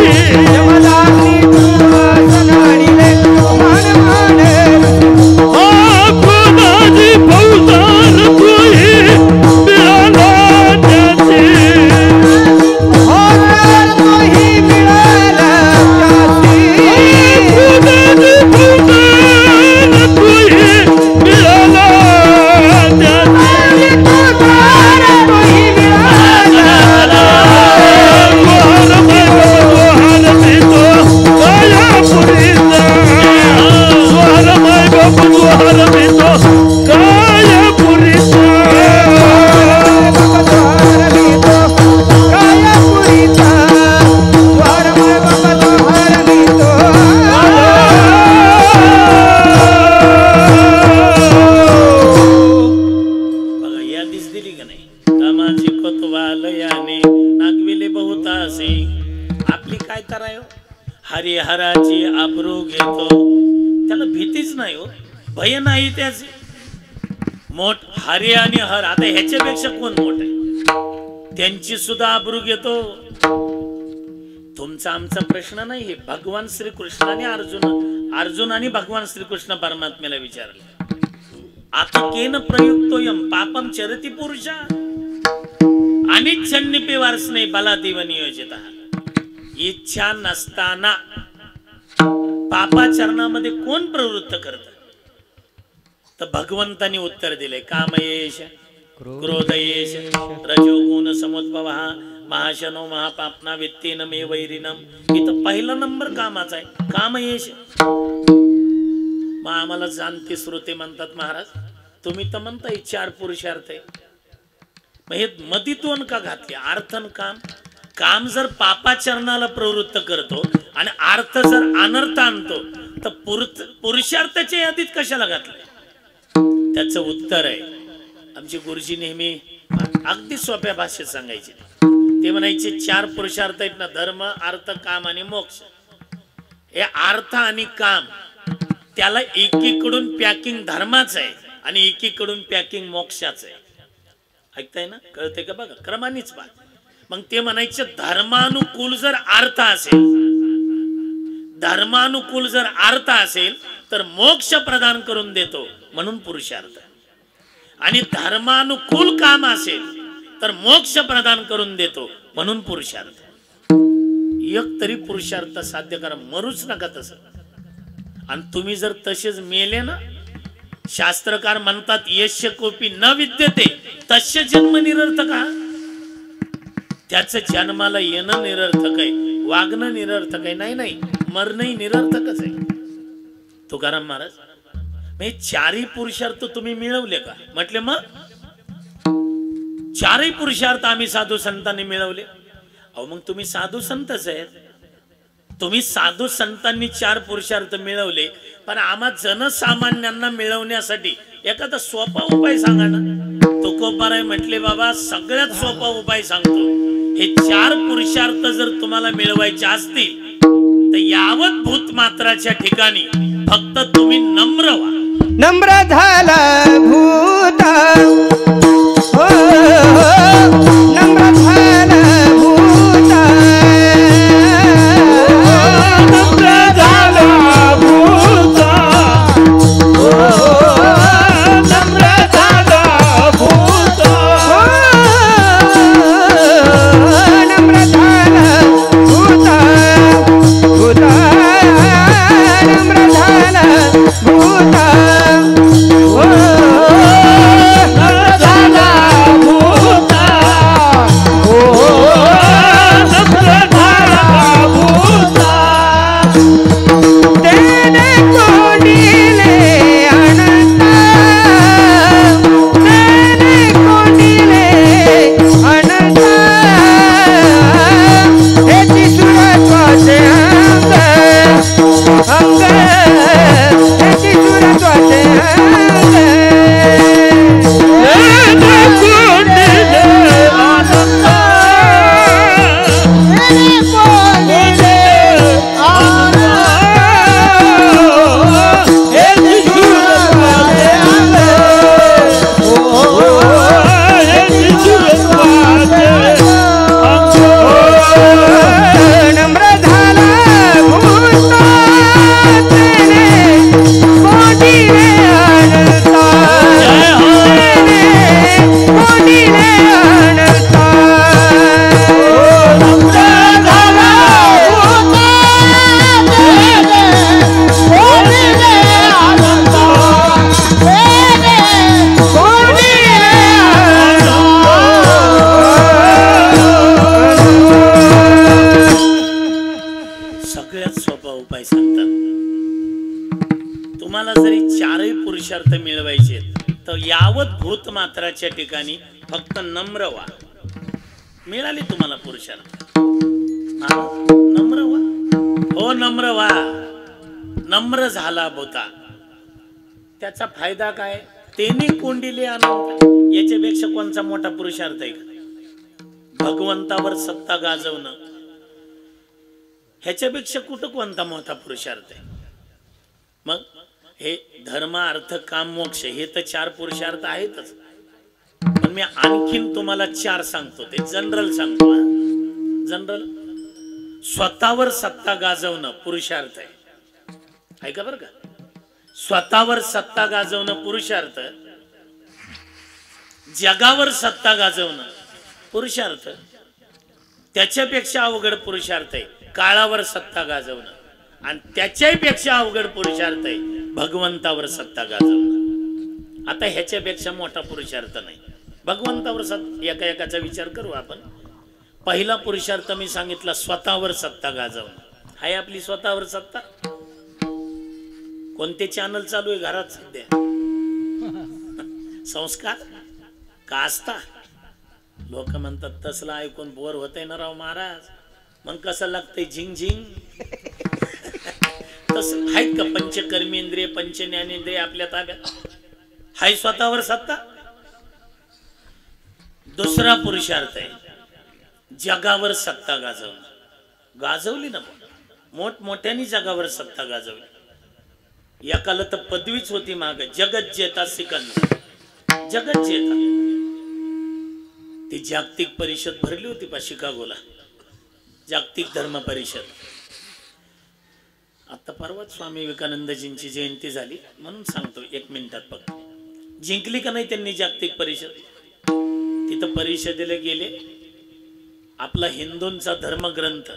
Speaker 2: जमदग्नी दुर्वास नाडीने महान महान ऋषी,
Speaker 3: कोणाची फौजदार तोही मिळाला त्याची,
Speaker 2: होणार तोही मिळाला त्यासी,
Speaker 3: कोणाची फौजदार तोही मिळाला त्याची,
Speaker 2: होणार तोही मिळाला
Speaker 1: बघा यादीच दिली का नाही? कामाची कोतवाल याने नागविले बहुतासी. आपली काय करायो? हरिहराची आबरू घेतो, त्याला भीतीच नाही हो, भय नाही त्याचे. मोठ हरी आणि हर, आता ह्याच्यापेक्षा कोण मोठ आहे? त्यांची सुद्धा आबरू घेतो. तुमचा आमचा प्रश्न नाही, हे भगवान श्रीकृष्णाने अर्जुनाने भगवान श्रीकृष्ण परमात्म्याला विचारले, आता केन प्रयुक्तोयम पापम चरति पुरुषा अनिच्छन्निपे वार्ष्णे बलादेव नियोजितः. इच्छा नसताना पापाचरणामध्ये कोण प्रवृत्त करत? तर भगवंतानी उत्तर दिले, कामयेश क्रोधयेश रजोगुण समुद्भवः महाशनो महापापना वित्तेन मे वैरिनम. इथं पहिला नंबर कामाचा आहे, कामयेश. मग आम्हाला जाणते श्रोते म्हणतात, महाराज तुम्ही तर म्हणताय 4 पुरुषार्थ आहे, मग हे मध्ये 2 का घातले? अर्थ आणि काम. काम जर पापाचरणाला प्रवृत्त करतो आणि अर्थ जर अनर्थ आणतो, तर पुरुषार्थाच्या यादीत कशाला घातले? त्याचं उत्तर आहे, आमचे गुरुजी नेहमी अगदी सोप्या भाषेत सांगायचे. ते म्हणायचे 4 पुरुषार्थ आहेत ना, धर्म, अर्थ, काम आणि मोक्ष. हे अर्थ आणि काम, त्याला एकीकडून पॅकिंग धर्माचं आहे आणि एकीकडून पॅकिंग मोक्षाचं आहे. ऐकताय ना? कळतंय का? बघा क्रमानेच पहा. मग ते म्हणायचे धर्मानुकूल जर अर्थ असेल तर मोक्ष प्रदान करून देतो म्हणून पुरुषार्थ, आणि धर्मानुकूल काम असेल तर मोक्ष प्रदान करून देतो म्हणून पुरुषार्थ. एक तरी पुरुषार्थ साध्य करा, मरूच नका तसं. आणि तुम्ही जर तसेच मेले ना, शास्त्रकार म्हणतात यस्य कोपी न विद्यते तस्य जन्म निरर्थक. त्याचं जन्माला येणं निरर्थक आहे, वागणं निरर्थक आहे. नाही नाही, मरणही निरर्थकच आहे. तुकाराम महाराज म्हणजे चारही पुरुषार्थ तुम्ही मिळवले का म्हटले? मग चारही पुरुषार्थ आम्ही साधू संतांनी मिळवले. अहो मग तुम्ही साधू संतच आहेत. तुम्ही साधू संतांनी चार पुरुषार्थ मिळवले, पण आम्हा जनसामान्यांना मिळवण्यासाठी एखादा सोपा उपाय सांगा ना. तुकोबाराय म्हटले बाबा सगळ्यात सोपा उपाय सांगतो. हे चार पुरुषार्थ जर तुम्हाला मिळवायचे असतील तर यावत भूतमात्राच्या ठिकाणी फक्त तुम्ही नम्र व्हा.
Speaker 2: नम्र झाला भूत हो, नम्र झाला भूत,
Speaker 3: नम्र झाला भूत, नम्र झाला भूत,
Speaker 2: नम्र झाला भूत, भूत नम्र झाला भूत,
Speaker 3: नम्र झाला भूत, नम्र झाला भूत.
Speaker 2: तेने कोंडिले अनंत, तेने कोंडिले अनंत, हेची सुरत्वाचे अंग, अंग हेची सुरत्वाचे अंग,
Speaker 3: तेने कोंडिले अनंत,
Speaker 2: तेने कोंडिले अनंत, हेची सुरत्वाचे अंग, नम्र झाला भूत, तेने कोंडिले अनंत, तेने कोंडिले अनंत, नम्र झाला भूत, तेने कोंडिले अनंत, तेने कोंडिले
Speaker 1: सगळ्यात सोपा उपाय सांगतात. तुम्हाला जरी चारही पुरुषार्थ मिळवायचे तर यावत भूतमात्राच्या ठिकाणी फक्त नम्र व्हा. मिळाली तुम्हाला पुरुषार्थ, हा, नम्र व्हा. हो नम्र व्हा. नम्र झाला भूता. त्याचा फायदा काय? तेने कोंडिले अनंत. याच्यापेक्षा कोणचा मोठा पुरुषार्थ आहे का? भगवंतावर सत्ता गाजवणं ह्याच्यापेक्षा कुठं कोणता मोठा पुरुषार्थ आहे? मग हे धर्म अर्थ काम मोक्ष हे तर चार पुरुषार्थ आहेतच, पण मी आणखीन तुम्हाला चार सांगतो. ते जनरल सांगतो. जनरल स्वतःवर सत्ता गाजवणं पुरुषार्थ आहे. ऐका बरं का, स्वतःवर सत्ता गाजवणं पुरुषार्थ, जगावर सत्ता गाजवणं पुरुषार्थ, त्याच्यापेक्षा अवघड पुरुषार्थ आहे काळावर सत्ता गाजवणं, आणि त्याच्याही पेक्षा अवघड पुरुषार्थ आहे भगवंतावर सत्ता गाजवणं. आता ह्याच्यापेक्षा मोठा पुरुषार्थ नाही. भगवंतावर एका एकाचा विचार करू आपण. पहिला पुरुषार्थ मी सांगितला स्वतःवर सत्ता गाजवणं. आहे आपली स्वतःवर सत्ता? कोणते चॅनल चालू आहे घरात सध्या? संस्कार का आस्था? लोक म्हणतात तसला ऐकून बोर होतंय ना राव महाराज. मग कसं लागतंय झिंग झिंग. तसं आहेत का पंचकर्मेंद्रिय पंचज्ञानेंद्रिय आपल्या ताब्यात? हाय स्वतःवर सत्ता. दुसरा पुरुषार्थ आहे जगावर सत्ता गाजवणं. गाजवली ना मोठमोठ्यानी जगावर सत्ता गाजवली. एकाला तर पदवीच होती माग, जगत जेता सिकंदर. जगत जेता. ती जागतिक परिषद भरली होती पा शिकागोला, जागतिक धर्म परिषद. आता परवाच स्वामी विवेकानंदजींची जयंती झाली म्हणून सांगतो 1 मिनिटात. फक्त जिंकली का नाही त्यांनी जागतिक परिषद? तिथं परिषदेला गेले, आपला हिंदूंचा धर्मग्रंथ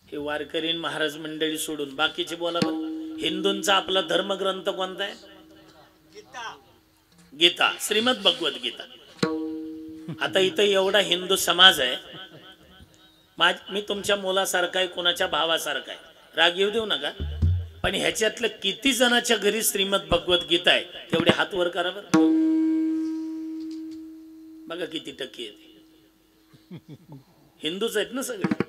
Speaker 1: हे वारकरीन महाराज मंडळी सोडून बाकीचे बोला बरं. हिंदूंचा आपला धर्मग्रंथ कोणता आहे? गीता. श्रीमद भगवत गीता. आता इथं एवढा हिंदू समाज आहे, मी तुमच्या मुलासारखा आहे, कोणाच्या भावासारखा आहे, राग येऊ देऊ नका, पण ह्याच्यातलं किती जणांच्या घरी श्रीमद भगवद्गीता आहे तेवढे हात वर करा बरं. बघा किती टक्के येते. हिंदूच आहेत ना सगळे.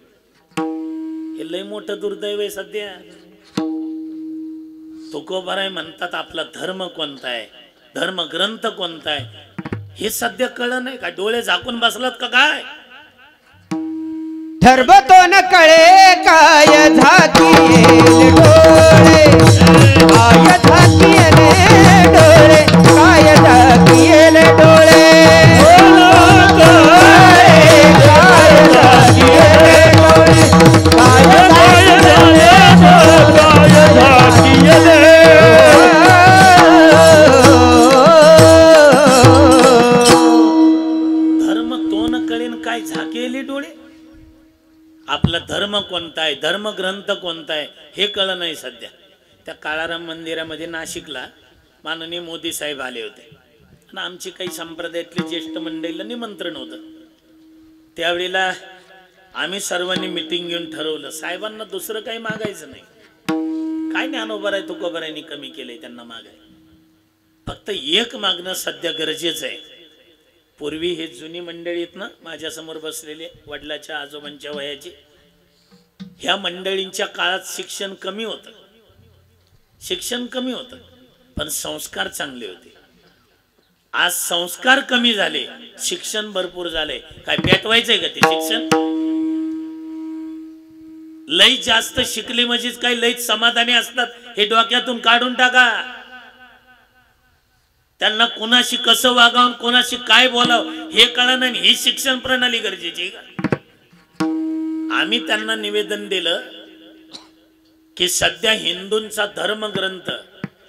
Speaker 1: हे लय मोठं दुर्दैव आहे सध्या. तुकोबाराय म्हणतात आपला धर्म कोणता आहे, धर्म ग्रंथ कोणता आहे हे सध्या कळलं नाही का? डोळे झाकून बसलात का काय?
Speaker 2: ठरबतो न कळे काय झाकीले डोळे, काय झाकीले डोळे, काय झाकीले डोळे, काय झाकीले डोळे,
Speaker 1: धर्म तो न कळेन काय झाकेले डोळे. आपला धर्म कोणता आहे, धर्म ग्रंथ कोणता आहे हे कळलं नाही सध्या. त्या काळाराम मंदिरामध्ये नाशिकला माननीय मोदी साहेब आले होते आणि आमची काही संप्रदायातली ज्येष्ठ मंडळीला निमंत्रण होतं. त्यावेळेला आम्ही सर्वांनी मिटिंग घेऊन ठरवलं साहेबांना दुसरं काही मागायचं नाही. काय ज्ञानोबर आहे तुकोबारायांनी कमी केलंय त्यांना मागाय, फक्त एक मागणं सध्या गरजेचं आहे. पूर्वी हे जुनी मंडळी आहेत ना माझ्या समोर बसलेले, वडिलाच्या आजोबांच्या वयाची, ह्या मंडळींच्या काळात शिक्षण कमी होतं, शिक्षण कमी होतं पण संस्कार चांगले होते. आज संस्कार कमी झाले, शिक्षण भरपूर झाले. काय पेटवायचंय का ते शिक्षण? लई जास्त शिकले म्हणजेच काही लईच समाधानी असतात हे डोक्यातून काढून टाका. त्यांना कोणाशी कसं वागावं, कोणाशी काय बोलावं हे कळलं नाही. ही शिक्षण प्रणाली गरजेची आहे का? आम्ही त्यांना निवेदन दिलं की सध्या हिंदूंचा धर्मग्रंथ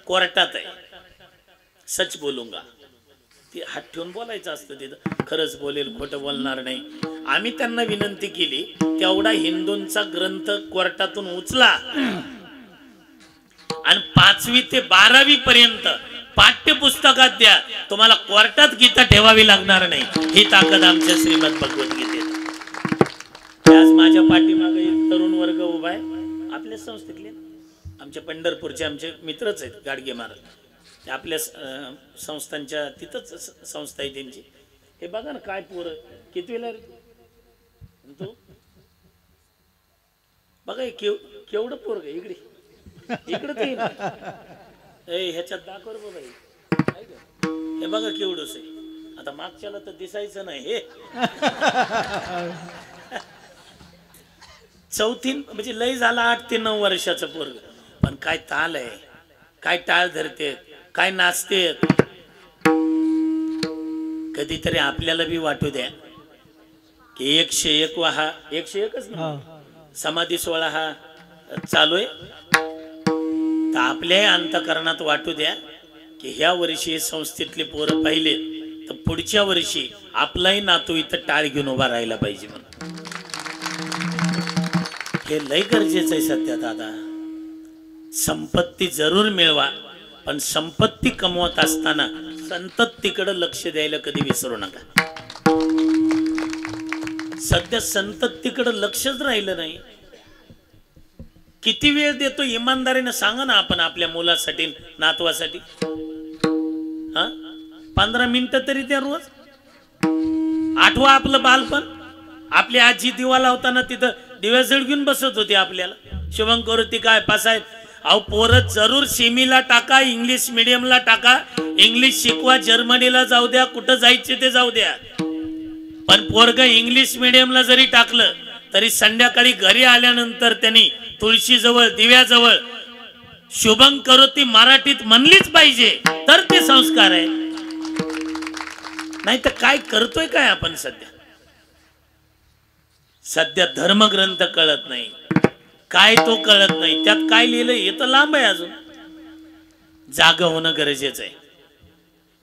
Speaker 1: कोर्टात आहे. सच बोलूंगा, ते हात ठेवून बोलायचं असतं तिथं, खरंच बोलेल खोटं बोलणार नाही. आम्ही त्यांना विनंती केली तेवढा हिंदूंचा ग्रंथ कोर्टातून उचला आणि 5वी ते 12वी पर्यंत पाठ्यपुस्तकात द्या. तुम्हाला कोर्टात गीता ठेवावी लागणार नाही. ही ताकद आमच्या श्रीमद भगवद्गीतेत. आज माझ्या पाठीमागे एक तरुण वर्ग उभा आहे, आपल्या संस्थेतले, आमच्या पंढरपूरचे आमचे मित्रच आहेत गाडगे महाराज. ते आपल्या संस्थांच्या तिथंच संस्था आहे त्यांची. हे बघा ना काय पोरं, कितवीला रे तू? बघा केवढं पोरग इकडे इकडे ते ह्याच्यात दाखव बाबा. हे बघा केवढंच आहे. आता मागच्याला तर दिसायचं नाही हे. चौथी म्हणजे लय झाला 8 ते 9 वर्षाचं पोरग, पण काय ताल आहे, काय टाळ धरते, काय नाचते. कधीतरी आपल्याला बी वाटू द्या की 101 हा 101च ना समाधी सोहळा हा चालू आहे. तर आपल्या अंतकरणात वाटू द्या की ह्या वर्षी संस्थेतले पोरं पाहिले तर पुढच्या वर्षी आपलाही नातू इथं टाळ घेऊन उभा राहायला पाहिजे म्हणून. हे लय गरजेचं आहे सध्या दादा. संपत्ती जरूर मिळवा, पण संपत्ती कमवत असताना संततीकडे लक्ष द्यायला कधी विसरू नका. सध्या संततीकडे लक्षच राहिलं नाही. किती वेळ देतो इमानदारीने सांगा ना आपण आपल्या मुलासाठी नातवासाठी. 15 मिनिटं तरी त्या रोज. आठवा आपलं बालपण. आपली आजी दिवा लावताना तिथं दिव्याजळ घेऊन बसत होती आपल्याला. शुभं करोती काय पासाहेब. अहो पोरं जरूर सेमीला टाका, इंग्लिश मिडियमला टाका, इंग्लिश शिकवा, जर्मनीला जाऊ द्या, कुठं जायचे ते जाऊ द्या. पण पोरग इंग्लिश मिडियमला जरी टाकलं तरी संध्याकाळी घरी आल्यानंतर त्यांनी तुळशीजवळ दिव्याजवळ शुभं करोती मराठीत म्हणलीच पाहिजे, तर ते संस्कार आहे. नाही तर काय करतोय काय आपण सध्या धर्मग्रंथ कळत नाही, काय तो कळत नाही, त्यात काय लिहिलं हे तर लांब आहे. अजून जाग होणं गरजेचं आहे.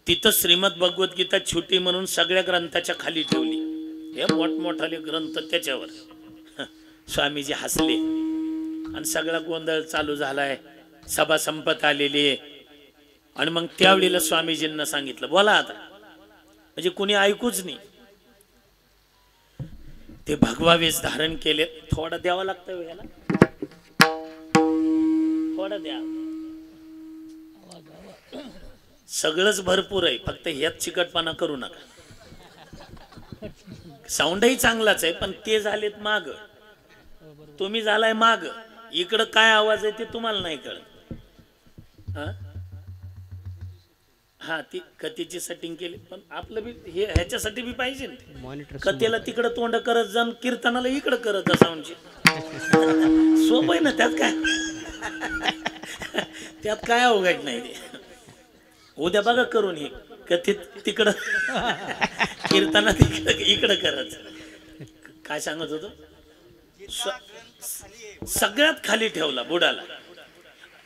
Speaker 1: तिथं श्रीमद भगवद्गीता छोटी म्हणून सगळ्या ग्रंथाच्या खाली ठेवली. हे मोठमोठाले ग्रंथ त्याच्यावर. स्वामीजी हसले आणि सगळा गोंधळ चालू झालाय. सभा संपत आलेली आहे. आणि मग त्यावेळेला स्वामीजींना सांगितलं बोला आता. म्हणजे कोणी ऐकूच नाही. ते भगवा वेश धारण केले. थोडा द्यावा लागतं याला, थोडा द्या. सगळंच भरपूर आहे, फक्त ह्यात चिकटपणा करू नका. साऊंडही चांगलाच आहे, पण ते झालेत माग, तुम्ही झालाय माग. इकडं काय आवाज आहे ते तुम्हाला नाही कळत. हा ती कथेची सेटिंग केली, पण आपलं बी हे ह्याच्यासाठी बी पाहिजे ना. कथेला तिकडं तोंड करत जा, कीर्तनाला इकडं करत जा. साऊंडची सोपं आहे ना, त्यात काय अवघड नाही ते. उद्या बघा करून हे कथेत तिकडं कीर्तना तिकडं इकडं करत. काय सांगत होतो? सगळ्यात खाली ठेवला बुडाला.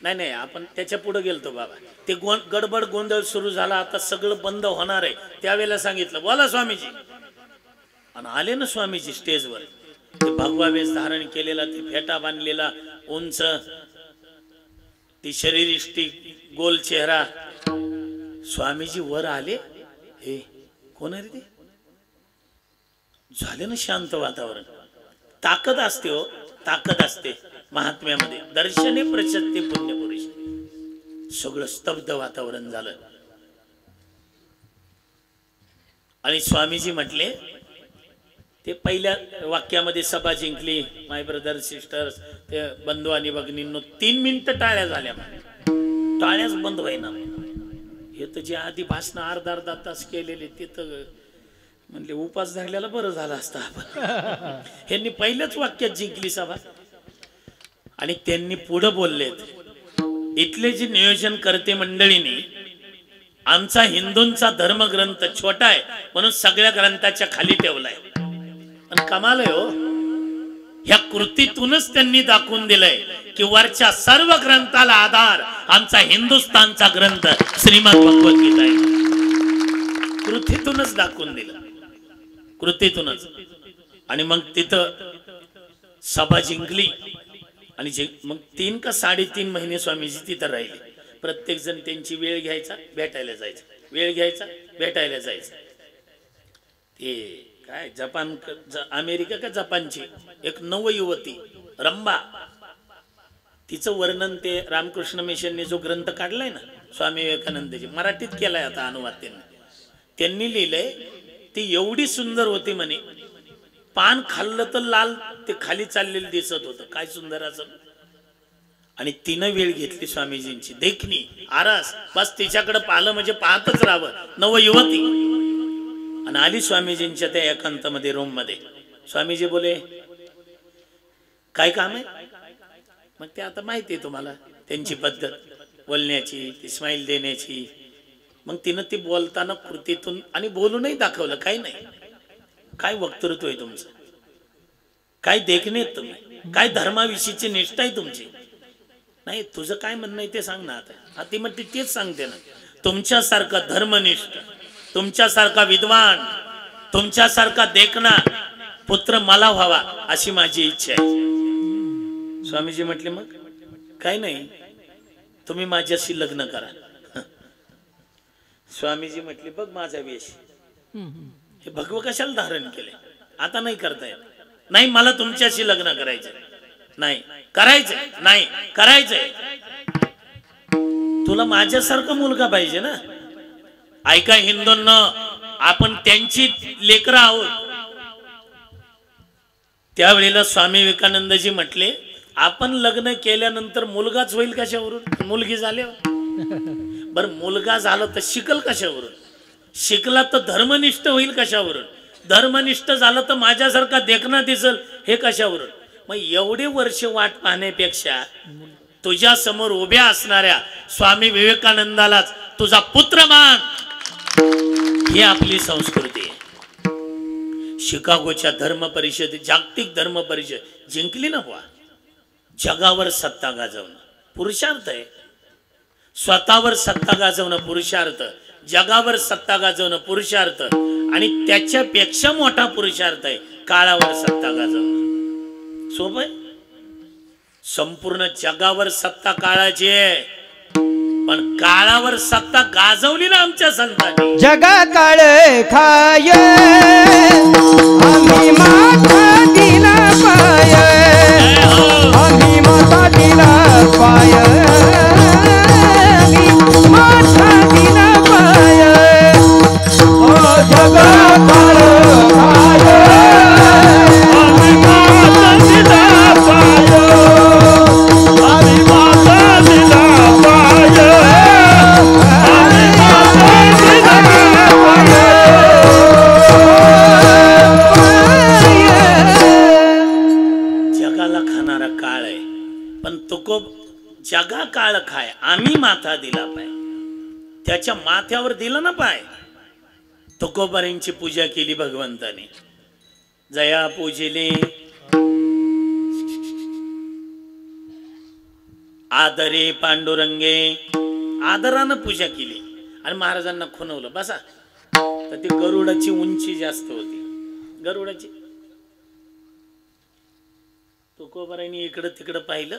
Speaker 1: नाही आपण त्याच्या पुढे गेलतो बाबा. ते गडबड गोंधळ सुरू झाला, आता सगळं बंद होणार आहे. त्यावेळेला सांगितलं बोला स्वामीजी, आणि आले ना स्वामीजी स्टेजवर. ते भगवा वेश धारण केलेला, ते फेटा बांधलेला उंच, ती शरीरिष्टी गोल चेहरा. स्वामीजी वर आले. हे कोण आहे रे? ते झाले ना शांत वातावरण. ताकद असते हो, ताकद असते महात्म्यामध्ये. दर्शने प्रशस्ती पुण्यपुरुष. सगळं स्तब्ध वातावरण झालं. आणि स्वामीजी म्हटले, ते पहिल्या वाक्यामध्ये सभा जिंकली. माय ब्रदर सिस्टर्स, ते बंधू आणि भगिनींनो, 3 मिनिटं टाळ्या झाल्या. टाळ्याच बंद व्हायना. हे तर जे आधी भाषण अर्धा तास केलेले, ते तर म्हणले उपास धरल्याला बरं झालं असतं आपण. ह्यांनी पहिल्याच वाक्यात जिंकली सभा. आणि त्यांनी पुढे बोललेत, इथले जे नियोजन करते मंडळींनी, आमचा हिंदूंचा धर्मग्रंथ छोटा आहे म्हणून सगळ्या ग्रंथाच्या खाली ठेवलाय. पण कमाल आहे हो, ह्या कृतीतूनच त्यांनी दाखवून दिलंय की वरच्या सर्व ग्रंथाला आधार आमचा हिंदुस्थानचा ग्रंथ श्रीमद भगवद्गीता आहे. कृतीतूनच दाखवून दिलं, कृतीतूनच. आणि मग तिथं सभा जिंकली. आणि मग 3 का 3.5 महिने स्वामीजी तिथं राहिले. प्रत्येक जण त्यांची वेळ घ्यायचा, भेटायला जायचं, वेळ घ्यायचा, भेटायला जायचं. ते काय जपान, अमेरिका का जपानची एक नवयुवती रंबा, तिचं वर्णन ते रामकृष्ण मिशनने जो ग्रंथ काढलाय ना स्वामी विवेकानंदजी, मराठीत केलाय आता अनुवाद त्यांनी लिहिलंय. ती एवढी सुंदर होती म्हणे, पान खाल्लं तर लाल ते खाली चाललेलं दिसत होतं. काय सुंदर असं. आणि तिनं वेळ घेतली स्वामीजींची, देखणी आरास, बस तिच्याकडे पाहिलं म्हणजे पाहतच राहावं. नवयुवती. आणि आली स्वामीजींच्या त्या एकांतामध्ये रूम मध्ये. स्वामीजी बोले, काय काम आहे? मग ते आता माहिती आहे तुम्हाला त्यांची पद्धत बोलण्याची, ती स्माइल देण्याची. मग तिनं ती बोलताना कृतीतून आणि बोलूनही दाखवलं. काही नाही, काय वक्तृत्व आहे तुमचं, काय देखणे तुम्ही, काय धर्माविषयीची निष्ठा आहे तुमची. नाही तुझं काय म्हणणं आहे ते सांग ना. आता ती म्हणते तेच सांगते ना, तुमच्यासारखा धर्मनिष्ठ, तुमच्यासारखा विद्वान, तुमच्यासारखा देखणा पुत्र मला व्हावा अशी माझी इच्छा आहे. स्वामीजी म्हटले, मग काय नाही, तुम्ही माझ्याशी लग्न करा. स्वामीजी म्हटले, बघ माझा वेश, हे भगव कशाला धारण केले, आता नाही करता येत. नाही मला तुमच्याशी लग्न करायचं. नाही करायचंय, नाही करायचंय. तुला माझ्यासारखा मुलगा पाहिजे ना. ऐका हिंदूंना, आपण त्यांची लेकरं आहोत. त्यावेळेला स्वामी विवेकानंदजी म्हटले, आपण लग्न केल्यानंतर मुलगाच होईल कशावरून, मुलगी झाल्यावर. बर मुलगा झाला तर शिकल कशावरून, शिकला तर धर्मनिष्ठ होईल कशावरून, धर्मनिष्ठ झालं तर माझ्यासारखा देखणा दिसल हे कशावरून. मग एवढे वर्ष वाट पाहण्यापेक्षा तुझ्या समोर उभ्या असणाऱ्या स्वामी विवेकानंदालाच तुझा पुत्र मान, ही आपली संस्कृती आहे. शिकागोच्या धर्म परिषद, जागतिक धर्म परिषद जिंकली ना बुवा. जगावर सत्ता गाजवणं पुरुषार्थ आहे. स्वतःवर सत्ता गाजवणं पुरुषार्थ, जगावर सत्ता गाजवणं पुरुषार्थ, आणि त्याच्यापेक्षा मोठा पुरुषार्थ आहे काळावर सत्ता गाजवणं. सोपं आहे. संपूर्ण जगावर सत्ता काळाची आहे. पण काळावर सत्ता गाजवली ना आमच्या संतांनी.
Speaker 2: जगा काळ खाय आम्ही माथा दिला पाय, आम्ही माथा दिला पाय, आम्ही माथा दिला पाय. ओ जगा काळ खाय
Speaker 3: आम्ही माता दिला पाय, आम्ही माता दिला पाय, आम्ही माता दिला पाय.
Speaker 1: जगाला खाणारा काळ आहे, पण तुको जगा काळ खाय आम्ही माथा दिला पाय. त्याच्या माथ्यावर दिलं ना पाय. तुकोबारांची पूजा केली भगवंताने. जया पूजिले आदरे पांडुरंगे, आदरानं पूजा केली आणि महाराजांना खुणवलं. बसा. तर ती गरुडाची उंची जास्त होती. गरुडाची तुकोबारांनी इकडं तिकडं पाहिलं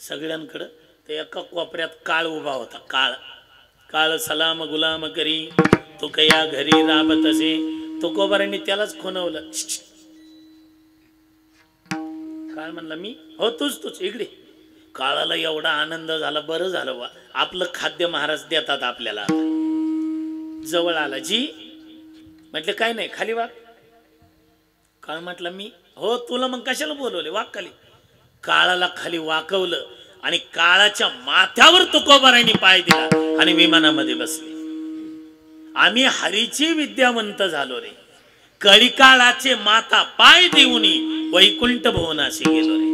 Speaker 1: सगळ्यांकडं. ते एका कोपऱ्यात काळ उभा होता. काळ काळ सलाम गुलाम करी तो कया घरी राबत असे. तुकोबारांनी त्यालाच खुणवलं. काळ म्हणला मी हो तूच इकडे. काळाला एवढा आनंद झाला. बरं झालं वा आपलं खाद्य महाराज देतात आपल्याला. जवळ आला. जी म्हटलं काय नाही खाली वाक. काळ म्हटलं मी हो तुला मग कशाला बोलवले वाक खाली. काळाला खाली वाकवलं आणि काळाच्या माथ्यावर तुकोबारांनी पाय दिला आणि विमानामध्ये बसले. आम्ही हरीची विद्यावंत झालो रे. कळीकाळाचे माता पाय देऊनी वैकुंठ भुवनाशी गेलो रे.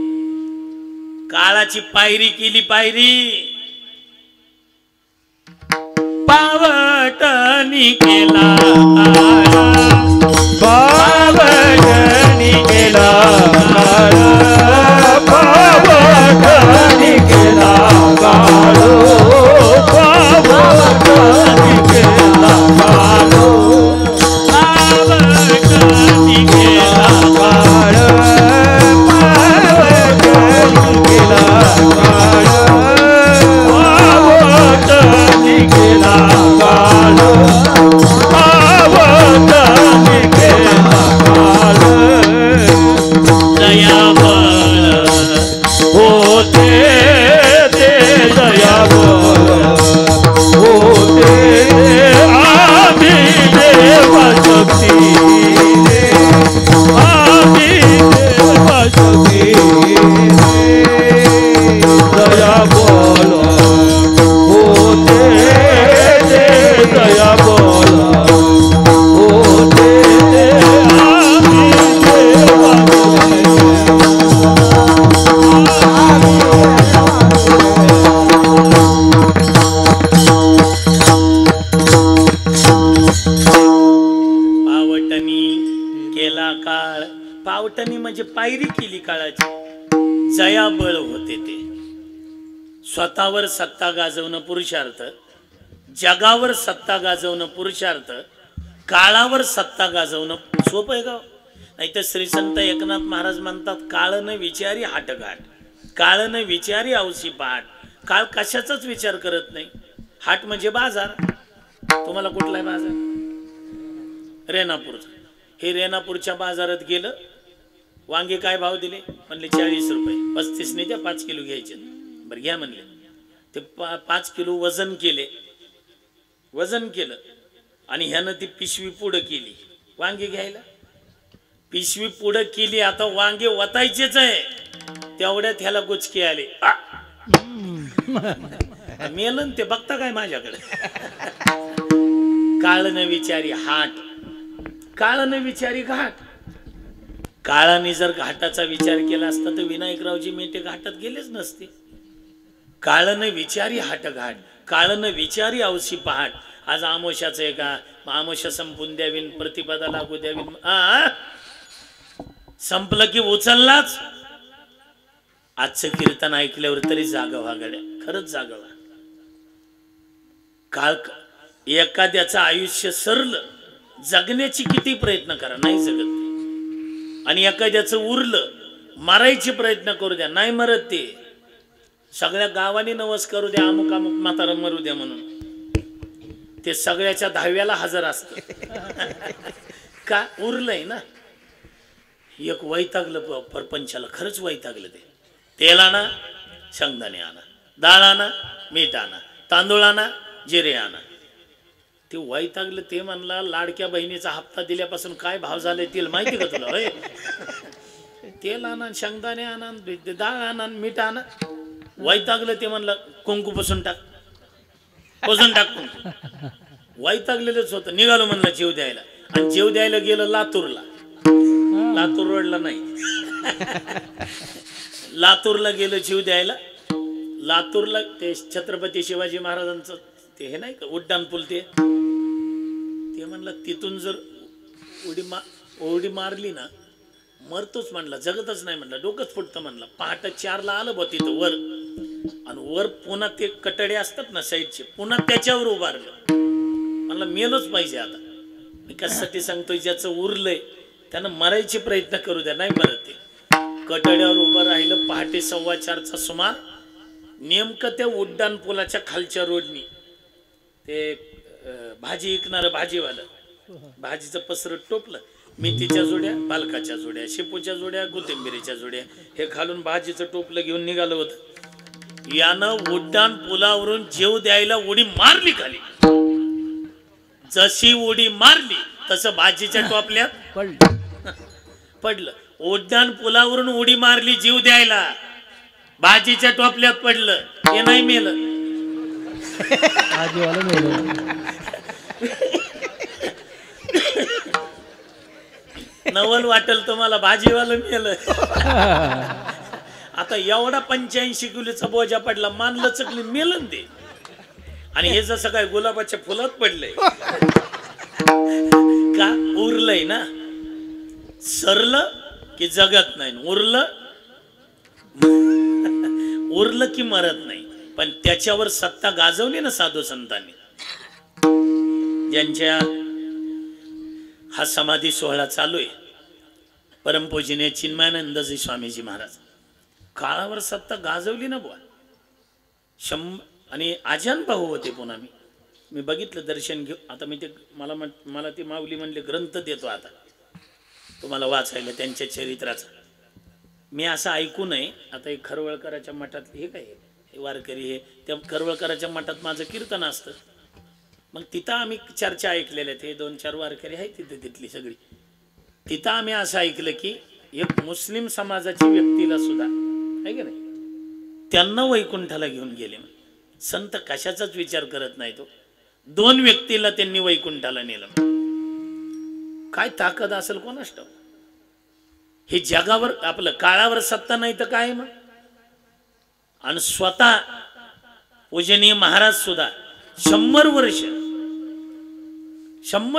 Speaker 1: काळाची पायरी केली पायरी. पावटनी केला
Speaker 3: पावटनी केला काळ, पावटनी केला काळ, पावटनी केला काळ,
Speaker 1: पावटनी केला
Speaker 3: काळ, पावटनी केला काळ, पावटनी केला काळ, पावटनी केला काळ.
Speaker 1: दयाबळ
Speaker 3: होते ते दयाबळ होते आम्ही देवशक्ती रे, आम्ही देवशक्ती रे. दयाबळ होते ते दयाबळ होते आम्ही देवशक्ती.
Speaker 1: पावटनी केला काळ. पावटनी म्हणजे पायरी केली काळाची. जयाबळ होते ते. स्वतःवर सत्ता गाजवणं पुरुषार्थ, जगावर सत्ता गाजवणं पुरुषार्थ, काळावर सत्ता गाजवणं सोपं आहे का? नाही तर श्री संत एकनाथ महाराज म्हणतात काळ न विचारी हाटघाट, काळ न विचारी औसी पाठ. काळ कशाचाच विचार करत नाही. हाट म्हणजे बाजार. तुम्हाला कुठला आहे बाजार? रेणापूरचा. हे रेणापूरच्या बाजारात गेलं. वांगे काय भाव दिले? म्हणले 40 रुपये. 35 ने द्या, 5 किलो घ्यायचे. बरं घ्या म्हणले. ते 5 किलो वजन केले. वजन केलं आणि ह्यानं ती पिशवी पुढं केली वांगे घ्यायला. पिशवी पुढं केली. आता वांगे वतायचेच आहे. तेवढ्यात ह्याला गुचके आले. मेलन ते बघता काय माझ्याकडे. काळ न विचारी हाट, काळ न विचारी घाट. काळाने जर घाटाचा विचार केला असता तर विनायकरावजी मेटे घाटात गेलेच नसते. काळ न विचारी हाट घाट, काळ न विचारी औसी पहाट. आज आमोशाच आहे का? आमोशा संपून द्यावीन, प्रतिपदा लागू द्यावीन. संपलं की उचललाच. आजचं कीर्तन ऐकल्यावर तरी जागवा गड्या, खरंच जागवा. काळ एखाद्याचं आयुष्य सरलं, जगण्याची किती प्रयत्न करा नाही जगत. आणि एखाद्याचं उरलं, मारायचे प्रयत्न करू द्या नाही मरत ते. सगळ्या गावाने नवस करू द्या, अमुक अमुक म्हातारा मरू द्या म्हणून, ते सगळ्याच्या 10व्याला हजर असत. का उरलंय ना. एक वैतागलं परपंचाला, खरंच वैतागलं. ते तेल आणा, शेंगदाणे आणा, डाळ आणा, मीठ आणा, तांदूळ आणा, जिरे आणा. ते वैतागलं. ते म्हणला लाडक्या बहिणीचा हप्ता दिल्यापासून काय भाव झाले तेल माहिती का तुला? होय, तेल आणा, शेंगदाणे आणा, डाळ आणा, मीठ आणा. वैतागलं. ते म्हणलं कुंकू पुसून टाक, पुसून टाक कुंकू. वैतागलेलंच होतं. निघालो म्हणलं जेव द्यायला. आणि जेव द्यायला गेलं लातूरला. लातूर रोडला नाही, लातूरला गेलं जीव द्यायला. लातूरला ते छत्रपती शिवाजी महाराजांचं ते हे नाही का उड्डाण पूल, ते म्हणलं तिथून जर उडी मारली ना मरतोच म्हणला, जगतच नाही म्हणला, डोकंच फुटतं म्हणला. पहाटे 4ला आलं बा तिथं वर. आणि वर पुन्हा ते कटडे असतात ना साईडचे, पुन्हा त्याच्यावर उभारलं. म्हणलं मेलोच पाहिजे आता. मी कशासाठी सांगतोय, ज्याचं उरलंय त्यानं मरायचे प्रयत्न करू द्या, नाही मरत. ते कटड्यावर उभं राहिलं. पहाटे 4:15चा सुमार. नेमकं त्या उड्डाण पुलाच्या खालच्या रोडनी ते भाजी विकणारं भाजीवालं भाजीचं पसरट टोपलं. मेथीच्या जोड्या, पालकाच्या जोड्या, शेपूच्या जोड्या, कोथिंबिरीच्या जोड्या, हे खालून भाजीचं टोपलं घेऊन निघालं होतं. यानं उड्डाण पुलावरून जेव द्यायला उडी मारली खाली. जशी उडी मारली तसं भाजीच्या टोपल्यात पडलं. उड्डाण पुलावरून उडी मारली जीव द्यायला, भाजीच्या टोपल्यात पडलं. हे नाही मेलं. नवल वाटेल तुम्हाला, भाजीवालं मेलं. आता एवढा 85 किलोचा बोजा पडला, मानलं चकली मेलं ते. आणि हे जसं काय गुलाबाच्या फुलात पडलंय. का उरलंय ना. सरलं की जगत नाही, उरलं की मरत नाही. पण त्याच्यावर सत्ता गाजवली ना साधू संतांनी. ज्यांच्या हा समाधी सोहळा चालू आहे, परमपूजनीय चिन्मयानंदजी स्वामीजी महाराज, काळावर सत्ता गाजवली ना बुवा. आणि आजान भाऊ होते. पुन्हा मी बघितलं दर्शन घेऊ. आता मी ते मला ती माऊली म्हणले ग्रंथ देतो आता तुम्हाला वाचायला त्यांच्या चरित्राचा. मी असं ऐकू नये. आता एक खरवळकराच्या मठात हे काय हे वारकरी, हे त्या खरवळकराच्या मठात माझं कीर्तन असतं. मग तिथं आम्ही चर्चा ऐकलेल्या आहेत. हे 2-4 वारकरी आहेत तिथे, तिथली सगळी. तिथं आम्ही असं ऐकलं की एक मुस्लिम समाजाची व्यक्तीला सुद्धा आहे की नाही, त्यांना वैकुंठाला घेऊन गेले. संत कशाचाच विचार करत नाही. तो 2 व्यक्तीला त्यांनी वैकुंठाला नेलं. काय ताकद असेल कोणास ठाऊक. हे जगावर आपलं काळावर सत्ता नाही तर काय मग. आणि स्वतः पूजनीय महाराज सुद्धा 100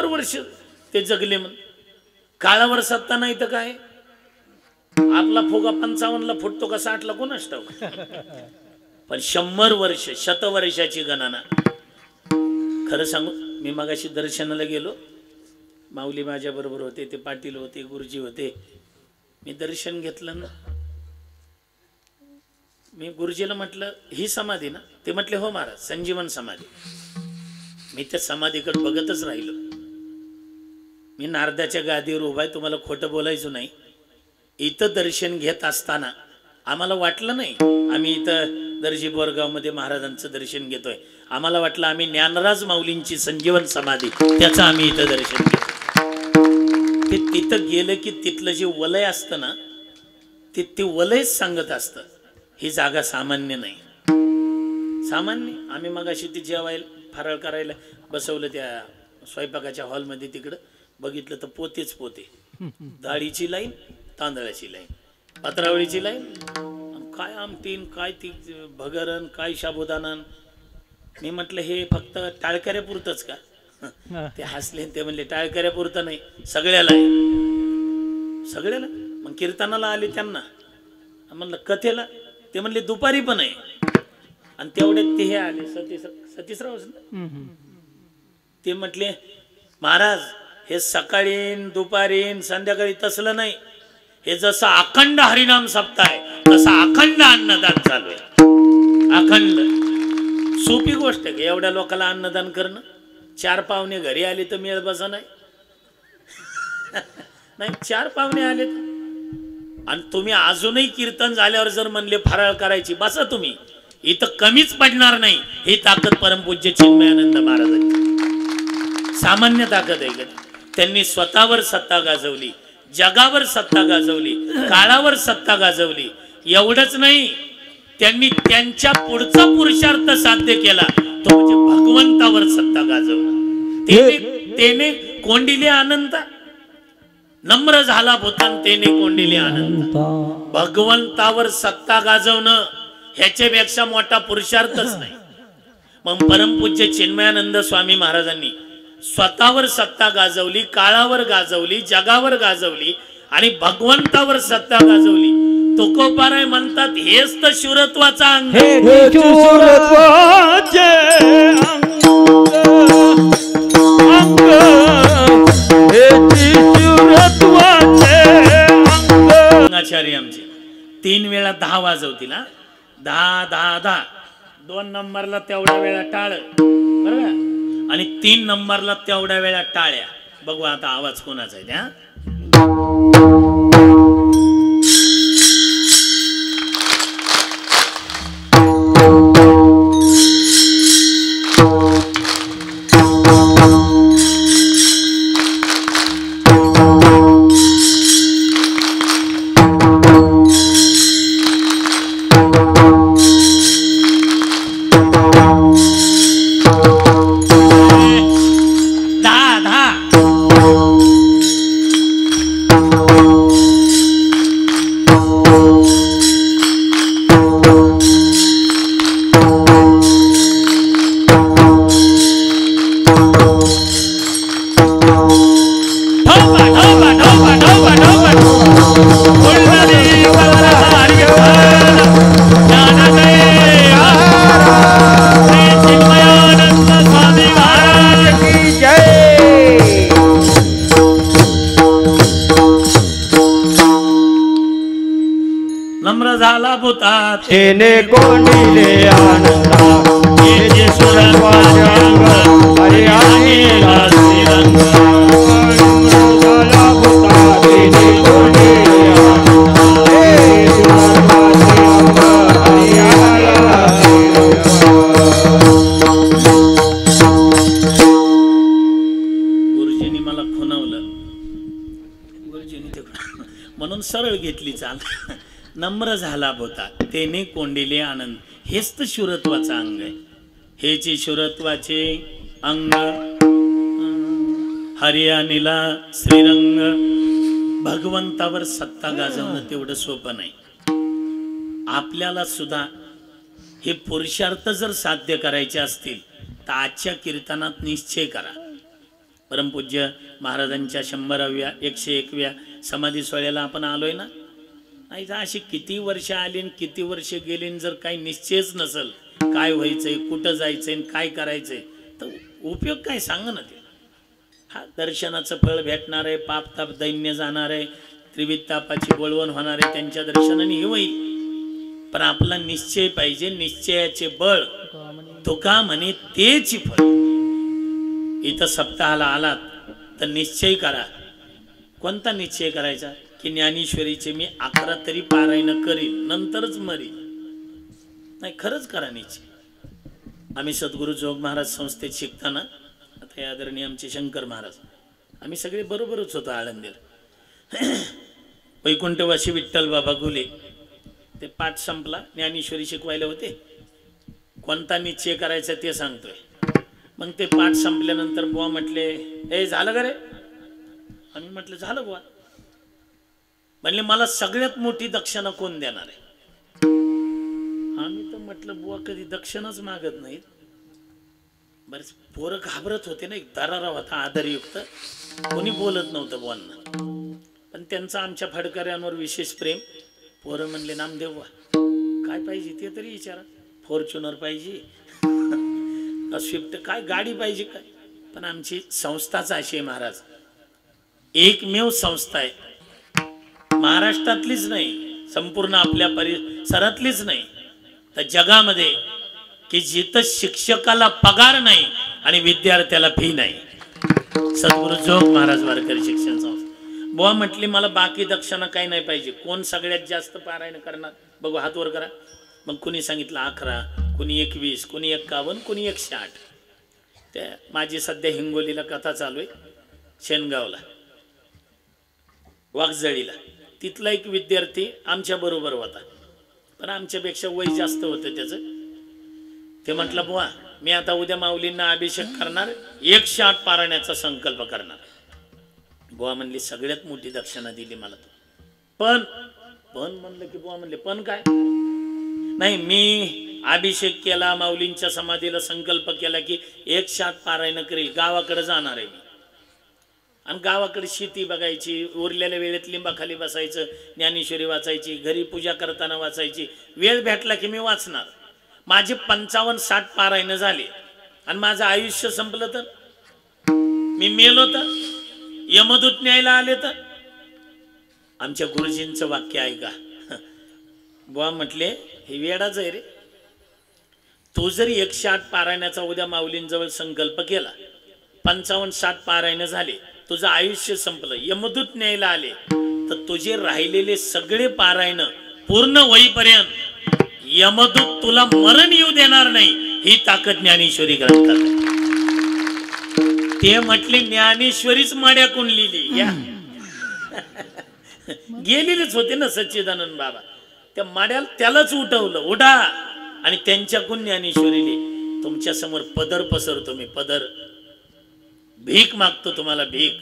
Speaker 1: वर्ष ते जगले. म्हण काळावर सत्ता नाही तर काय. आपला फुगा 55ला फुटतो का 60ला कोणास ठाऊक. पण 100 वर्ष, शतवर्षाची गणना. खरं सांगू, मी मगाशी दर्शनाला गेलो. माऊली माझ्या बरोबर होते, ते पाटील होते, गुरुजी होते. मी दर्शन घेतलं ना. मी गुरुजीला म्हटलं ही समाधी ना. ते म्हटले हो महाराज, संजीवन समाधी. मी त्या समाधीकडे बघतच राहिलो. मी नारदाच्या गादीवर उभा आहे, तुम्हाला खोटं बोलायचं नाही. इथं दर्शन घेत असताना आम्हाला वाटलं नाही आम्ही इथं दर्जी बोरगावमध्ये महाराजांचं दर्शन घेतोय. आम्हाला वाटलं आम्ही ज्ञानराज माऊलींची संजीवन समाधी, त्याचं आम्ही इथं दर्शन घेतो. ते तिथं गेलं की तिथलं जे वलय असतं ना, ते वलयच सांगत असतं ही जागा सामान्य नाही. सामान्य आम्ही मगाशी ती जेवायला फराळ करायला बसवलं त्या स्वयंपाकाच्या हॉलमध्ये. तिकडं बघितलं तर पोतेच पोते. डाळीची लाईन, तांदळाची लाईन, पत्रावळीची लाईन, काय आमटीन, काय ती भगरण, काय साबुदाणा. मी म्हटलं हे फक्त टाळकऱ्यापुरतंच का. ते हसले. ते म्हणले टाळकऱ्यापुरतं नाही, सगळ्याला आहे, सगळ्याला. मग कीर्तनाला आले त्यांना म्हणलं कथेला. ते म्हणले दुपारी पण आहे. आणि तेवढ्यात ते हे आले सतीशराव. ते म्हटले महाराज हे सकाळी दुपारी संध्याकाळी तसलं नाही, हे जसं अखंड हरिनाम सप्ताह आहे तसं अखंड अन्नदान चालू आहे. अखंड सोपी गोष्ट आहे. एवढ्या लोकांना अन्नदान करणं. 4 पाहुणे घरी आले तर मेळ बसा नाही. नाही 4 पाहुणे आले आणि तुम्ही अजूनही कीर्तन झाल्यावर जर म्हणले फराळ करायची बसा तुम्ही, इथं कमीच पडणार नाही. ही ताकद परमपूज्य चिन्मयानंद महाराजांची सामान्य ताकद आहे का? त्यांनी स्वतःवर सत्ता गाजवली, जगावर सत्ता गाजवली, काळावर सत्ता गाजवली. एवढंच नाही, त्यांनी त्यांच्या पुढचा पुरुषार्थ साध्य केला, तो म्हणजे भगवंतावर सत्ता गाजवला. तेने कोंडिले अनंत, नम्र झाला भूतान तेने कोंडिले अनंत. भगवंतावर सत्ता गाजवणं ह्याच्यापेक्षा मोठा पुरुषार्थच नाही. मग परमपूज्य चिन्मयानंद स्वामी महाराजांनी स्वतःवर सत्ता गाजवली, काळावर गाजवली, जगावर गाजवली आणि भगवंतावर सत्ता गाजवली. तुकोबाराय म्हणतात हेच तर शूरत्वाचा अंग. आचार्य आमचे 3 वेळा 10 वाजवतील. 10 10 10. 2 नंबरला तेवढ्या वेळा टाळ, बरोबर, आणि 3 नंबरला तेवढ्या वेळा टाळ्या. बघू आता आवाज कोणाचा आहे त्या.
Speaker 3: तेने कोंडिले आनंदा हे सुरत्वाचे अंग हरियाणीला श्रीरंग. झाला भूता तेने कोंडिले आनंदा हे सुरत्वाचे अंग हरियाणीला श्रीरंग.
Speaker 1: गुरुजींनी मला खुणवलं, गुरुजींनी ते म्हणून सरळ घेतली चाल. नम्र झाला होता तेने कोंडिले आनंद, हेच तर शूरत्वाचं अंग आहे. हेचे शूरत्वाचे अंग हरियाणीला श्रीरंग. भगवंतावर सत्ता गाजवणं तेवढं सोपं नाही. आपल्याला सुद्धा हे पुरुषार्थ जर साध्य करायचे असतील तर आजच्या कीर्तनात निश्चय करा. परमपूज्य महाराजांच्या 100व्या 101व्या समाधी सोहळ्याला आपण आलोय ना. नाही तर अशी किती वर्ष आली आणि किती वर्ष गेली, जर काही निश्चयच नसेल काय व्हायचंय, कुठं जायचंय, काय करायचंय, तर उपयोग काय सांगा ना. ते हा दर्शनाचं फळ भेटणार आहे, पाप ताप दैन्य जाणार आहे, त्रिविध तापाची बोलवण होणार आहे, त्यांच्या दर्शनाने हे होईल. पण आपला निश्चय पाहिजे, निश्चयाचे बळ. तुका म्हणे तेची फळ. इथं सप्ताहाला आलात तर निश्चय करा. कोणता निश्चय करायचा की ज्ञानेश्वरीचे मी 11 तरी पारायण करील, नंतरच मरील. नाही, खरंच करा निश्चय. आम्ही सद्गुरू जोग महाराज संस्थेत शिकताना, आता आदरणीय आमचे शंकर महाराज, आम्ही सगळे बरोबरच होतो आळंदीला. वैकुंठवासी विठ्ठल बाबा घुले, ते पाठ संपला, ज्ञानेश्वरी शिकवायला होते. कोणता निश्चय करायचा ते सांगतोय. मग ते पाठ संपल्यानंतर बुवा म्हटले, ए झालं का रे? आम्ही म्हटलं झालं बुवा. म्हणले मला सगळ्यात मोठी दक्षिणा कोण देणार आहे? आम्ही तर म्हटलं बुवा कधी दक्षिणाच मागत नाहीत. बरेच पोरं घाबरत होते ना, एक दरारा होता आदरयुक्त, कोणी बोलत नव्हतं बुवांना. पण त्यांचं आमच्या फडकऱ्यांवर विशेष प्रेम. पोरं म्हणले नामदेव काय पाहिजे ते तरी विचारा. फॉर्च्युनर पाहिजे का स्विफ्ट, काय गाडी पाहिजे काय? पण आमची संस्थाच अशी आहे महाराज, एकमेव संस्था आहे, महाराष्ट्रातलीच नाही, संपूर्ण आपल्या परिसरातलीच नाही, तर जगामध्ये की जिथं शिक्षकाला पगार नाही आणि विद्यार्थ्याला फी नाही, सद्गुरु जोग महाराज वारकरी शिक्षण संस्था बुवा म्हटली मला बाकी दक्षिणा काही नाही पाहिजे, कोण सगळ्यात जास्त पारायण करणार बघू हात वर करा. मग कुणी सांगितलं 11, कुणी 21, कुणी 51, कुणी 108. त्या माझी सध्या हिंगोलीला कथा चालू आहे, शेनगावला वाघजळीला. तिथला एक विद्यार्थी आमच्या बरोबर होता, पण आमच्यापेक्षा वय जास्त होतं त्याचं. ते म्हटलं बुवा मी आता उद्या माऊलींना अभिषेक करणार, 108 पारायणाचा संकल्प करणार. बुवा म्हणली सगळ्यात मोठी दक्षिणा दिली मला तू. पण म्हणलं की बुवा म्हणले पण काय नाही, मी अभिषेक केला, माऊलींच्या समाधीला संकल्प केला की 108 पारायण करेल, गावाकडे जाणार आहे मी. आणि गावाकडे शेती बघायची, उरलेल्या वेळेत लिंबाखाली बसायचं, ज्ञानेश्वरी वाचायची, घरी पूजा करताना वाचायची, वेळ भेटला की मी वाचणार. माझे 55-60 पारायण झाले आणि माझं आयुष्य संपलं तर, मी मेलो तर, यमदूत न्यायला आले तर. आमच्या गुरुजींचं वाक्य ऐका. बुवा म्हटले हे वेडाच आहे रे, तू जरी 108 पारायणाचा उद्या माऊलींजवळ संकल्प केला, 55-60 पारायण झाले, तुझं आयुष्य संपलं, यमदूत न्यायला आले तर तुझे राहिलेले सगळे पारायण पूर्ण होईपर्यंत यमदूत तुला मरण येऊ देणार नाही. ही ताकद ज्ञानेश्वरी ग्रंथात आहे. ते म्हटले ज्ञानेश्वरीच माड्याकून लिहिली, या गेलेलेच होते ना सच्चिदानंद बाबा, त्या माड्याला त्यालाच उठवलं, उठा, आणि त्यांच्याकडून ज्ञानेश्वरी लिहिली. तुमच्या समोर पदर पसरतो मी, पदर भीक मागतो तुम्हाला, भीक.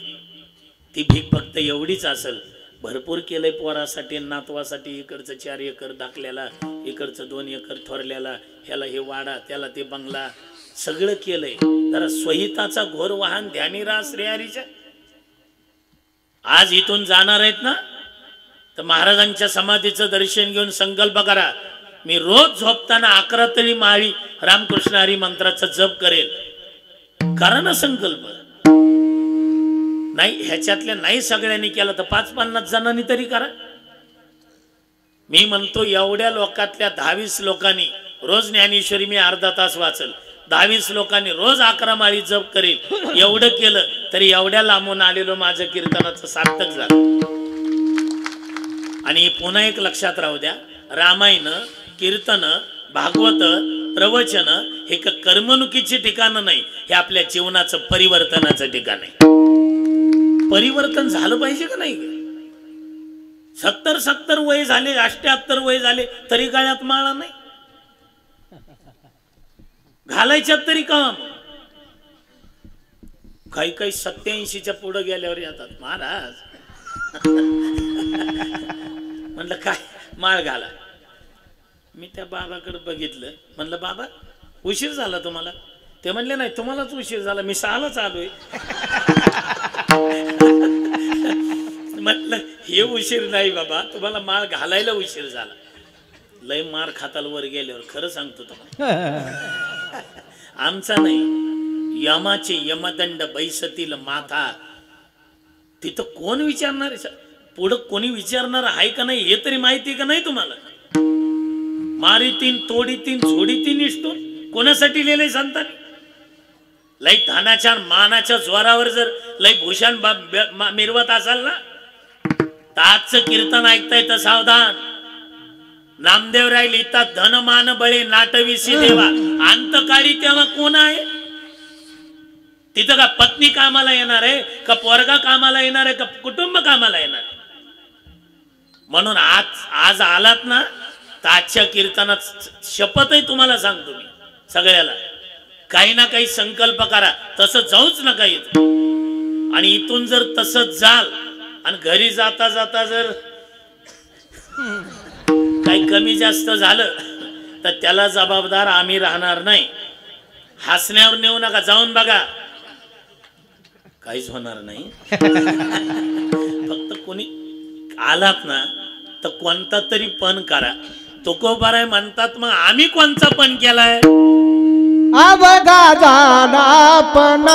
Speaker 1: ती भीक फक्त एवढीच असेल, भरपूर केलंय पोरासाठी नातवासाठी, इकडचं 4 एकर दाखल्याला, इकडचं 2 एकर थोरल्याला, ह्याला हे वाडा, त्याला ते बंगला, सगळं केलंय. जरा स्वहिताचा घोर वाहन ध्यानी राहा श्रेयारीच्या. आज इथून जाणार आहेत ना तर महाराजांच्या समाधीचं दर्शन घेऊन संकल्प करा, मी रोज झोपताना 11 तरी माळी रामकृष्ण हरी मंत्राचा जप करेल. करा ना संकल्प. नाही ह्याच्यातल्या नाही सगळ्यांनी केला तर 5-50 जणांनी तरी करा. मी म्हणतो एवढ्या लोकातल्या 10-20 लोकांनी रोज ज्ञानेश्वरी मी अर्धा तास वाचल, 10-20 लोकांनी रोज 11 माळी जप करेल, एवढं केलं तरी एवढ्या लांबून आलेलो माझं कीर्तनाचं सार्थक झालं. आणि पुन्हा एक लक्षात राहू द्या, रामायण, कीर्तन, भागवत, प्रवचन हे कर्मणुकीचे ठिकाण नाही, हे आपल्या जीवनाचं परिवर्तनाचं ठिकाण आहे. परिवर्तन झालं पाहिजे का नाही? 70 वय झाले, 78 वय झाले तरी गळ्यात माळा नाही, घालायच्यात तरी काम. काही 87च्या पुढे गेल्यावर येतात महाराज. म्हणलं काय माळ घाला. मी त्या बाबाकडे बघितलं, म्हणलं बाबा उशीर झाला तुम्हाला? ते म्हणले नाही तुम्हालाच उशीर झाला, मी 6लाच आलोय. म्हटलं हे उशीर नाही बाबा, तुम्हाला माळ घालायला उशीर झाला. लय मार खाताल वर गेल्यावर, खरं सांगतो तुम्हाला. आमचा नाही, यमाचे यमदंड बैसतील माथा. तिथं कोण विचारणार आहे? पुढं कोणी विचारणार आहे का नाही हे तरी माहिती का नाही तुम्हाला? मारितीन, तोडीतीन, झोडीतीन निष्ठून कोणासाठी लिहिलंय संतांनी? लय धानाच्या मानाच्या जोरावर जर लय भूषण मिरवत असाल ना तर आजचं कीर्तन ऐकताय तर सावधान. नामदेव राय लिहितात, धन मान बळे नाटविसी देवा, अंतकाळी तेव्हा कोण आहे? तिथं का पत्नी कामाला येणार आहे, का पोरगा कामाला येणार आहे, का कुटुंब कामाला येणार आहे? म्हणून आज आलात ना तर आजच्या कीर्तनात शपथ आहे तुम्हाला सांगतो मी सगळ्याला, काही ना काही संकल्प करा, तसं जाऊच नका इथं. आणि इथून जर तसंच जाल आणि घरी जाता जाता जर काही कमी जास्त झालं तर त्याला जबाबदार आम्ही राहणार नाही. हसण्यावर नेऊ नका, जाऊन बघा काहीच होणार नाही. फक्त कोणी आलात ना तर कोणता तरी पण करा. तुकोबाराय म्हणतात मग आम्ही कोणता पण केलाय?
Speaker 2: अवघा जाना पण